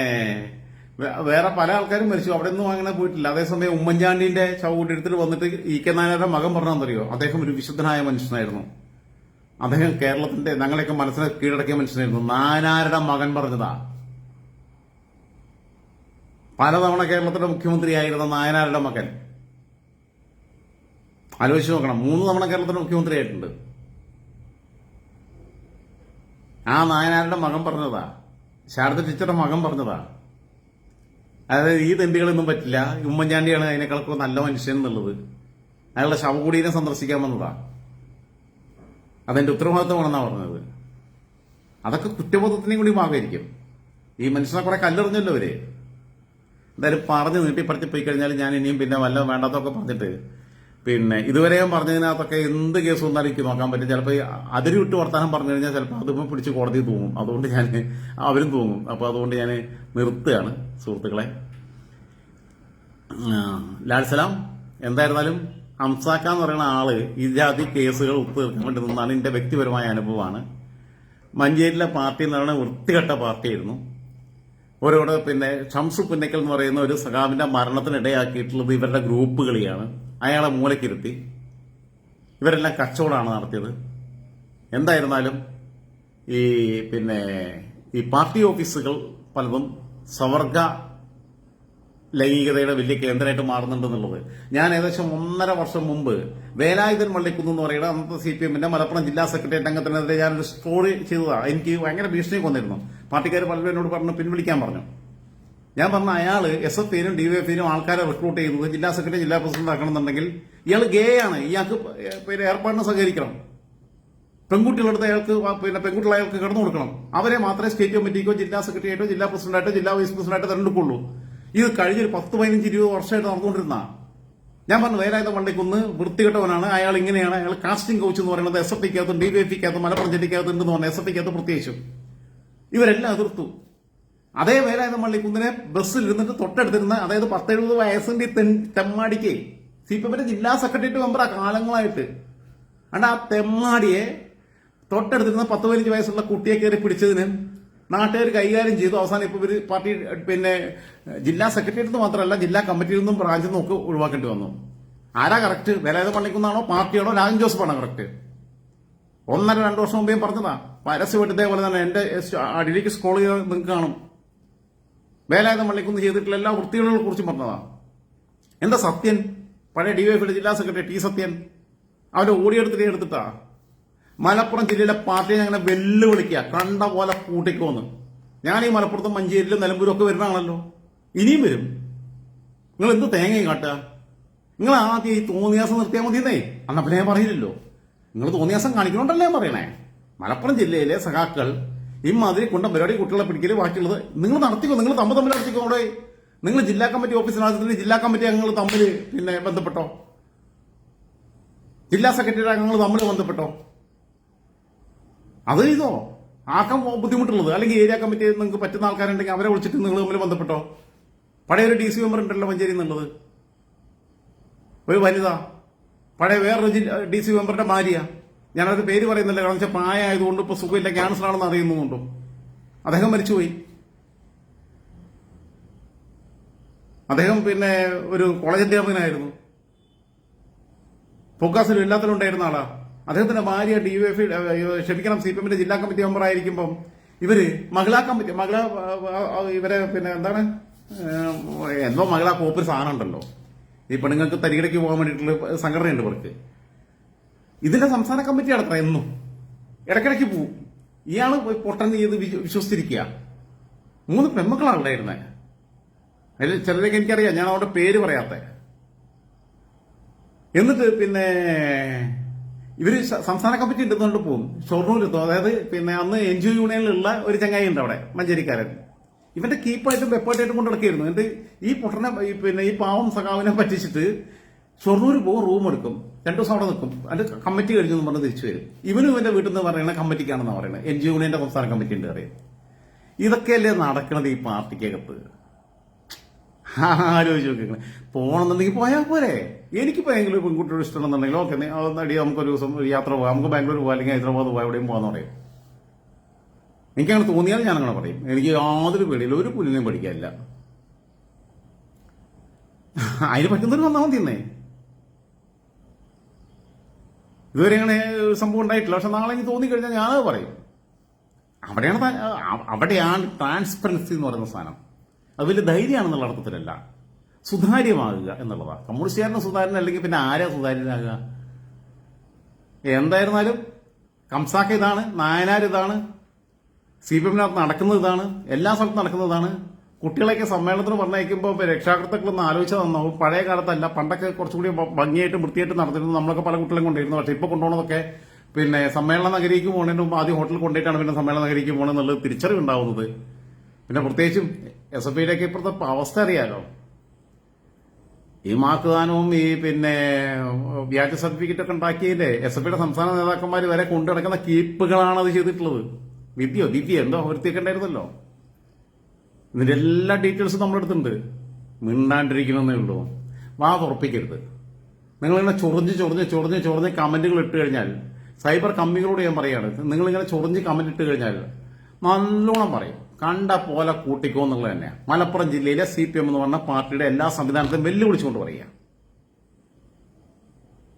[SPEAKER 1] വേറെ പല ആൾക്കാരും മരിച്ചു, അവിടെ ഒന്നും അങ്ങനെ പോയിട്ടില്ല. അതേസമയം ഉമ്മൻചാണ്ടിന്റെ ശവകൂടത്തിൽ വന്നിട്ട് EK നായനാരുടെ മകൻ പറഞ്ഞെന്നറിയോ, അദ്ദേഹം ഒരു വിശുദ്ധനായ മനുഷ്യനായിരുന്നു, അദ്ദേഹം കേരളത്തിന്റെ ഞങ്ങളെയൊക്കെ മനസ്സിനെ കീഴടക്കിയ മനുഷ്യനായിരുന്നു. നായനാരുടെ മകൻ പറഞ്ഞതാ. പലതവണ കേരളത്തിന്റെ മുഖ്യമന്ത്രിയായിരുന്ന നായനാരുടെ മകൻ. ആലോചിച്ച് നോക്കണം, 3 തവണ കേരളത്തിന്റെ മുഖ്യമന്ത്രി ആയിട്ടുണ്ട്. ആ നായനാരുടെ മകൻ പറഞ്ഞതാ, ശാരദ ടീച്ചറുടെ മകൻ പറഞ്ഞതാ. അതായത് ഈ തെണ്ടികളൊന്നും പറ്റില്ല, ഉമ്മൻചാണ്ടിയാണ് അതിനേക്കാളൊക്കെ നല്ല മനുഷ്യൻ എന്നുള്ളത്. അയാളുടെ ശവകുടീരം സന്ദർശിക്കാൻ വന്നതാ, അതെന്റെ ഉത്തരവാദിത്തമാണെന്നാണ് പറഞ്ഞത്. അതൊക്കെ കുറ്റബോധത്തിനെയും കൂടി ഭാഗമായിരിക്കും. ഈ മനുഷ്യനെ കുറെ കല്ലെറിഞ്ഞല്ലോ അവര്. എന്തായാലും പറഞ്ഞു നീട്ടിപ്പറത്തി പോയി കഴിഞ്ഞാൽ ഞാൻ ഇനിയും പിന്നെ വല്ല വേണ്ടാത്തൊക്കെ പറഞ്ഞിട്ട് പിന്നെ ഇതുവരെയും പറഞ്ഞതിനകത്തൊക്കെ എന്ത് കേസ് വന്നാലും എനിക്ക് നോക്കാൻ പറ്റും. ചിലപ്പോൾ അതിര് വിട്ട് വർത്താനം പറഞ്ഞു കഴിഞ്ഞാൽ ചിലപ്പോൾ അതുമ്പോൾ പിടിച്ച് കോടതി തൂങ്ങും. അതുകൊണ്ട് ഞാൻ അവരും തൂങ്ങും. അപ്പോൾ അതുകൊണ്ട് ഞാൻ നിർത്തുകയാണ് സുഹൃത്തുക്കളെ. ലാൽസലാം. എന്തായിരുന്നാലും ഹംസാക്ക എന്ന് പറയുന്ന ആള് ഈ ജാതി കേസുകൾ ഒത്തുതീർക്കാൻ വേണ്ടി നിന്നാണ് എന്റെ വ്യക്തിപരമായ അനുഭവമാണ്. മഞ്ചേരിയിലെ പാർട്ടി എന്ന് പറയുന്നത് വൃത്തികെട്ട പാർട്ടിയായിരുന്നു. ഓരോട് പിന്നെ ഷംസു പുന്നക്കൽ എന്ന് പറയുന്ന ഒരു സഖാവിന്റെ മരണത്തിനിടയാക്കിയിട്ടുള്ളത് ഇവരുടെ ഗ്രൂപ്പ് കളിയാണ്. അയാളെ മൂലക്കിരുത്തി ഇവരെല്ലാം കച്ചവടമാണ് നടത്തിയത്. എന്തായിരുന്നാലും ഈ പാർട്ടി ഓഫീസുകൾ പലതും സവർഗ ലൈംഗികതയുടെ വലിയ കേന്ദ്രമായിട്ട് മാറുന്നുണ്ടെന്നുള്ളത് ഞാൻ ഏകദേശം 1.5 വർഷം മുമ്പ് വേലായുധൻ വള്ളിക്കുന്ന് എന്ന് പറയുന്ന അന്നത്തെ CPM മലപ്പുറം ജില്ലാ സെക്രട്ടേറിയറ്റ് അംഗത്തിനെതിരെ ഞാനൊരു സ്റ്റോറി ചെയ്തതാണ്. എനിക്ക് ഭയങ്കര ഭീഷണി കൊന്നിരുന്നു. പാർട്ടിക്കാർ പലരും എന്നോട് പറഞ്ഞു പിൻവലിക്കാൻ പറഞ്ഞു. ഞാൻ പറഞ്ഞ അയാൾ SFIനും DYFIനും ആൾക്കാരെ റിക്രൂട്ട് ചെയ്യുന്നത് ജില്ലാ സെക്രട്ടറി ജില്ലാ പ്രസിഡന്റ് ആക്കണമെന്നുണ്ടെങ്കിൽ ഇയാൾ ഗേ ആണ്, ഇയാൾക്ക് പിന്നെ ഏർപ്പാടിന് സഹകരിക്കണം. പെൺകുട്ടികളെടുത്ത് അയാൾക്ക് പെൺകുട്ടികൾ അയാൾക്ക് കിടന്നു കൊടുക്കണം. അവരെ മാത്രമേ സ്റ്റേറ്റ് കമ്മിറ്റിക്കോ ജില്ലാ സെക്രട്ടറിയായിട്ടോ ജില്ലാ പ്രസിഡന്റായിട്ടോ ജില്ലാ വൈസ് പ്രസിഡന്റായിട്ടോ തെരഞ്ഞെടുക്കുള്ളൂ. ഇത് കഴിഞ്ഞൊരു 10, 15, 20 വർഷമായിട്ട് നടന്നുകൊണ്ടിരുന്ന. ഞാൻ പറഞ്ഞു വേലായുധ വള്ളിക്കുന്ന് വൃത്തികെട്ടവനാണ്, അയാൾ ഇങ്ങനെയാണ്, അയാൾ കാസ്റ്റിംഗ് കൗച്ച് എന്ന് പറയുന്നത് SFIക്കകത്തും DYFIക്കകത്തും മലപ്പുറം ജില്ലയ്ക്കകത്തും ഉണ്ടെന്ന് പറഞ്ഞു. SFIക്കകത്ത് പ്രത്യേകിച്ചും ഇവരെല്ലാം എതിർത്തു. അതേ വേലായുധ വള്ളിക്കുന്നിനെ ബസ്സിൽ ഇരുന്നിട്ട് തൊട്ടടുത്തിരുന്ന അതായത് 10-70 വയസ്സിന്റെ തെമ്മാടിക്ക് CPM ജില്ലാ സെക്രട്ടേറിയറ്റ് മെമ്പറാ കാലങ്ങളായിട്ട്. അണ്ട് ആ തെമ്മാടിയെ തൊട്ടടുത്തിരുന്ന 10-15 വയസ്സുള്ള കുട്ടിയെ കയറി പിടിച്ചതിന് നാട്ടുകാർ കൈകാര്യം ചെയ്തു. അവസാനം ഇപ്പൊ ഇവര് പാർട്ടി പിന്നെ ജില്ലാ സെക്രട്ടേറിയറ്റ് മാത്രമല്ല ജില്ലാ കമ്മിറ്റിയിൽ നിന്നും ബ്രാഞ്ചിൽ നിന്നും ഒക്കെ ഒഴിവാക്കേണ്ടി വന്നു. ആരാ കറക്റ്റ്? വേലായുധ പള്ളിക്കുന്നാണോ പാർട്ടിയാണോ രാജൻ ജോസഫാണോ കറക്റ്റ്? 1.5-2 വർഷം മുമ്പേ പറഞ്ഞതാ. പരസ്യമായിട്ട് ഇതേപോലെ തന്നെ എന്റെ അടിയിലേക്ക് സ്ക്രോൾ ചെയ്ത് നിങ്ങൾക്ക് കാണും. വേലായുധ പള്ളിക്കുന്ന് ചെയ്തിട്ടുള്ള എല്ലാ വൃത്തികളെ കുറിച്ചും പറഞ്ഞതാ. എന്താ സത്യൻ, പഴയ DYFിയുടെ ജില്ലാ സെക്രട്ടറി T സത്യൻ, അവന്റെ ഓടിയെടുത്തിട്ട് എടുത്തിട്ടാ മലപ്പുറം ജില്ലയിലെ പാർട്ടിയെ അങ്ങനെ വെല്ലുവിളിക്കുക, കണ്ട പോലെ കൂട്ടിക്കോന്ന്. ഞാൻ ഈ മലപ്പുറത്തും മഞ്ചേരിയിലും നിലമ്പൂരും ഒക്കെ വരുന്നതാണല്ലോ, ഇനിയും വരും. നിങ്ങൾ എന്ത് തേങ്ങയും കാട്ടുക? നിങ്ങൾ ആദ്യം ഈ തോന്നിയാസം നിർത്തിയാൽ മതിയെന്നേ. അന്ന പിന്നെ ഞാൻ പറയില്ലല്ലോ. നിങ്ങൾ തോന്നിയാസം കാണിക്കണോണ്ടല്ലേ ഞാൻ പറയണേ. മലപ്പുറം ജില്ലയിലെ സഖാക്കൾ ഇമാതിരി കൊണ്ട പരിപാടി കുട്ടികളെ പിടിക്കല് ബാക്കിയുള്ളത് നിങ്ങൾ നടത്തിക്കോ. നിങ്ങൾ തമ്മിൽ നടത്തിക്കോ. അവിടെ നിങ്ങൾ ജില്ലാ കമ്മിറ്റി ഓഫീസിനകത്ത് ജില്ലാ കമ്മിറ്റി അംഗങ്ങൾ തമ്മിൽ പിന്നെ ബന്ധപ്പെട്ടോ, ജില്ലാ സെക്രട്ടറി അംഗങ്ങൾ തമ്മിൽ ബന്ധപ്പെട്ടോ, അത് ചെയ്തോ. ആക്കാൻ ബുദ്ധിമുട്ടുള്ളത് അല്ലെങ്കിൽ ഏരിയ കമ്മിറ്റി നിങ്ങൾക്ക് പറ്റുന്ന ആൾക്കാരുണ്ടെങ്കിൽ അവരെ വിളിച്ചിട്ട് നിങ്ങൾ തമ്മിൽ ബന്ധപ്പെട്ടോ. പഴയ ഒരു DC മെമ്പർ ഉണ്ടല്ലോ മഞ്ചേരി എന്നുള്ളത്, ഒരു വനിത, പഴയ വേറൊരു DC മെമ്പറുടെ ഭാര്യ. ഞാനത് പേര് പറയുന്നില്ല, കാരണം വെച്ചാൽ പ്രായമായതുകൊണ്ട് ഇപ്പൊ സുഖമില്ല, ക്യാൻസർ ആണെന്ന് അറിയുന്നുണ്ടോ. അദ്ദേഹം മരിച്ചുപോയി. അദ്ദേഹം പിന്നെ ഒരു കോളേജ് അധ്യാപകനായിരുന്നു, ഫോക്കാസിലും എല്ലാത്തിലും ഉണ്ടായിരുന്ന ആളാ. അദ്ദേഹത്തിന്റെ ഭാര്യ DYFI ക്ഷമിക്കണം CPM ജില്ലാ കമ്മിറ്റി മെമ്പർ ആയിരിക്കുമ്പം ഇവര് മഹിളാ കമ്മിറ്റി ഇവരെ പിന്നെ എന്താണ് എന്തോ മഹിളാ കോപ്പ് സാധനം ഉണ്ടല്ലോ, ഈ പെണ്ണുങ്ങൾക്ക് തരികിടയ്ക്ക് പോകാൻ വേണ്ടിയിട്ടുള്ള സംഘടനയുണ്ട് ഇവർക്ക്. ഇതിന്റെ സംസ്ഥാന കമ്മിറ്റി അടക്കണം എന്നും ഇടയ്ക്കിടയ്ക്ക് പോവും. ഇയാള് പൊട്ടൻ ചെയ്ത് വിശ്വസിച്ചിരിക്കുക. 3 പെമ്മക്കളാണ് ഉണ്ടായിരുന്നത്. അതിൽ ചിലരൊക്കെ എനിക്കറിയാം, ഞാൻ അവരുടെ പേര് പറയാത്ത. എന്നിട്ട് പിന്നെ ഇവര് സംസ്ഥാന കമ്മിറ്റി ഉണ്ടെന്നുകൊണ്ട് പോകും ഷൊർണൂരെത്തും. അതായത് പിന്നെ അന്ന് NGO യൂണിയനിലുള്ള ഒരു ചങ്ങായി ഉണ്ട് അവിടെ, മഞ്ചേരിക്കാരൻ. ഇവന്റെ കീപ്പായിട്ടും വെപ്പായിട്ടായിട്ടും കൊണ്ട് നടക്കുകയായിരുന്നു. എന്നിട്ട് ഈ പൊട്ടനെ പിന്നെ ഈ പാവം സഖാവിനെ പറ്റിച്ചിട്ട് ഷൊർണൂർ പോകും, റൂം എടുക്കും, 2 ദിവസം അവിടെ നിൽക്കും. അതിന്റെ കമ്മിറ്റി കഴിഞ്ഞു എന്ന് പറഞ്ഞ് തിരിച്ചു വരും. ഇവനും ഇവന്റെ വീട്ടിൽ നിന്ന് പറയുന്നത് കമ്മിറ്റിക്കാണെന്നാണ് പറയുന്നത്. NGO യൂണിയന്റെ സംസ്ഥാന കമ്മിറ്റി ഉണ്ട് അറിയാം. ഇതൊക്കെയല്ലേ നടക്കണത് ഈ പാർട്ടിക്കകത്ത്? ആലോചിച്ച് നോക്കിക്കണേ. പോകണമെന്നുണ്ടെങ്കിൽ പോയാൽ പോരെ. എനിക്കിപ്പോ എങ്കിലും പെൺകുട്ടിയോട് ഇഷ്ടമെന്നുണ്ടെങ്കിൽ ഓക്കെ, അടി നമുക്കൊരു ദിവസം യാത്ര പോകാം, നമുക്ക് ബാംഗ്ലൂർ പോകാം, അല്ലെങ്കിൽ ഹൈദരാബാദ് പോകാം, എവിടെയും പോകാന്ന് പറയും. എനിക്കങ്ങനെ തോന്നിയാൽ ഞാനങ്ങനെ പറയും. എനിക്ക് യാതൊരു പേടിയില്ല, ഒരു പുല്ലിനെയും പഠിക്കാനില്ല. അതിന് പറ്റുന്നൊരു വന്നാൽ മതി എന്നേ. ഇതുവരെ അങ്ങനെ സംഭവം ഉണ്ടായിട്ടില്ല. പക്ഷെ നാളെ എനിക്ക് തോന്നിക്കഴിഞ്ഞാൽ ഞാനത് പറയും. അവിടെയാണ് ട്രാൻസ്പെറൻസി എന്ന് പറയുന്ന സാധനം. അത് വലിയ ധൈര്യമാണെന്നുള്ള അർത്ഥത്തിലല്ല, സുതാര്യമാകുക എന്നുള്ളതാണ്. കമ്മ്യൂണിസ്റ്റുകാരന് സുതാര്യൻ അല്ലെങ്കിൽ പിന്നെ ആരാ സുതാര്യനാകുക? എന്തായിരുന്നാലും കംസാക്ക ഇതാണ്, നായനാർ ഇതാണ്, CPM-നകത്ത് നടക്കുന്നത് ഇതാണ്, എല്ലാ സ്ഥലത്തും നടക്കുന്നതാണ്. കുട്ടികളെയൊക്കെ സമ്മേളനത്തിന് പറഞ്ഞയക്കുമ്പോൾ രക്ഷാകർത്താക്കളൊന്ന് ആലോചിച്ചാൽ നന്നാവും. പഴയ കാലത്തല്ല, പണ്ടൊക്കെ കുറച്ചുകൂടി ഭംഗിയായിട്ട് വൃത്തിയായിട്ട് നടത്തിയിരുന്നു. നമ്മളൊക്കെ പല കുട്ടികളും കൊണ്ടിരുന്നു. പക്ഷെ ഇപ്പൊ കൊണ്ടുപോകുന്നതൊക്കെ പിന്നെ സമ്മേളന നഗരിക്ക് പോകുന്നതിന് മുമ്പ് ആദ്യം ഹോട്ടലിൽ കൊണ്ടിട്ടാണ് പിന്നെ സമ്മേളന നഗരിക്ക് പോകണമെന്നുള്ളത് തിരിച്ചറിവുണ്ടാവുന്നത്. പിന്നെ പ്രത്യേകിച്ചും SFIയുടെയൊക്കെ ഇപ്പോഴത്തെ അവസ്ഥ അറിയാലോ. ഈ മാക്കുദാനവും ഈ പിന്നെ വ്യാജ സർട്ടിഫിക്കറ്റ് ഒക്കെ ഉണ്ടാക്കിയതിന്റെ SFIയുടെ സംസ്ഥാന നേതാക്കന്മാർ വരെ കൊണ്ടുനടക്കുന്ന കീപ്പുകളാണ് അത് ചെയ്തിട്ടുള്ളത്. ദിവ്യ എന്തോ വൃത്തിയൊക്കെ ഉണ്ടായിരുന്നല്ലോ. ഇതിന്റെ എല്ലാ ഡീറ്റെയിൽസും നമ്മളെടുത്തുണ്ട്. മിണ്ടാണ്ടിരിക്കണമെന്നേ ഉള്ളൂ. വാ തുറപ്പിക്കരുത്. നിങ്ങളിങ്ങനെ ചൊറിഞ്ഞ് കമന്റുകൾ ഇട്ട് കഴിഞ്ഞാൽ, സൈബർ കമ്മികളോട് ഞാൻ പറയാണ്, നിങ്ങളിങ്ങനെ ചൊറിഞ്ഞ് കമന്റ് ഇട്ട് കഴിഞ്ഞാൽ നല്ലോണം പറയും. കണ്ട പോലെ കൂട്ടിക്കോ എന്നുള്ളത് തന്നെയാണ്. മലപ്പുറം ജില്ലയിലെ CPM എന്ന് പറഞ്ഞ പാർട്ടിയുടെ എല്ലാ സംവിധാനത്തെയും വെല്ലുവിളിച്ചുകൊണ്ട് പറയുക.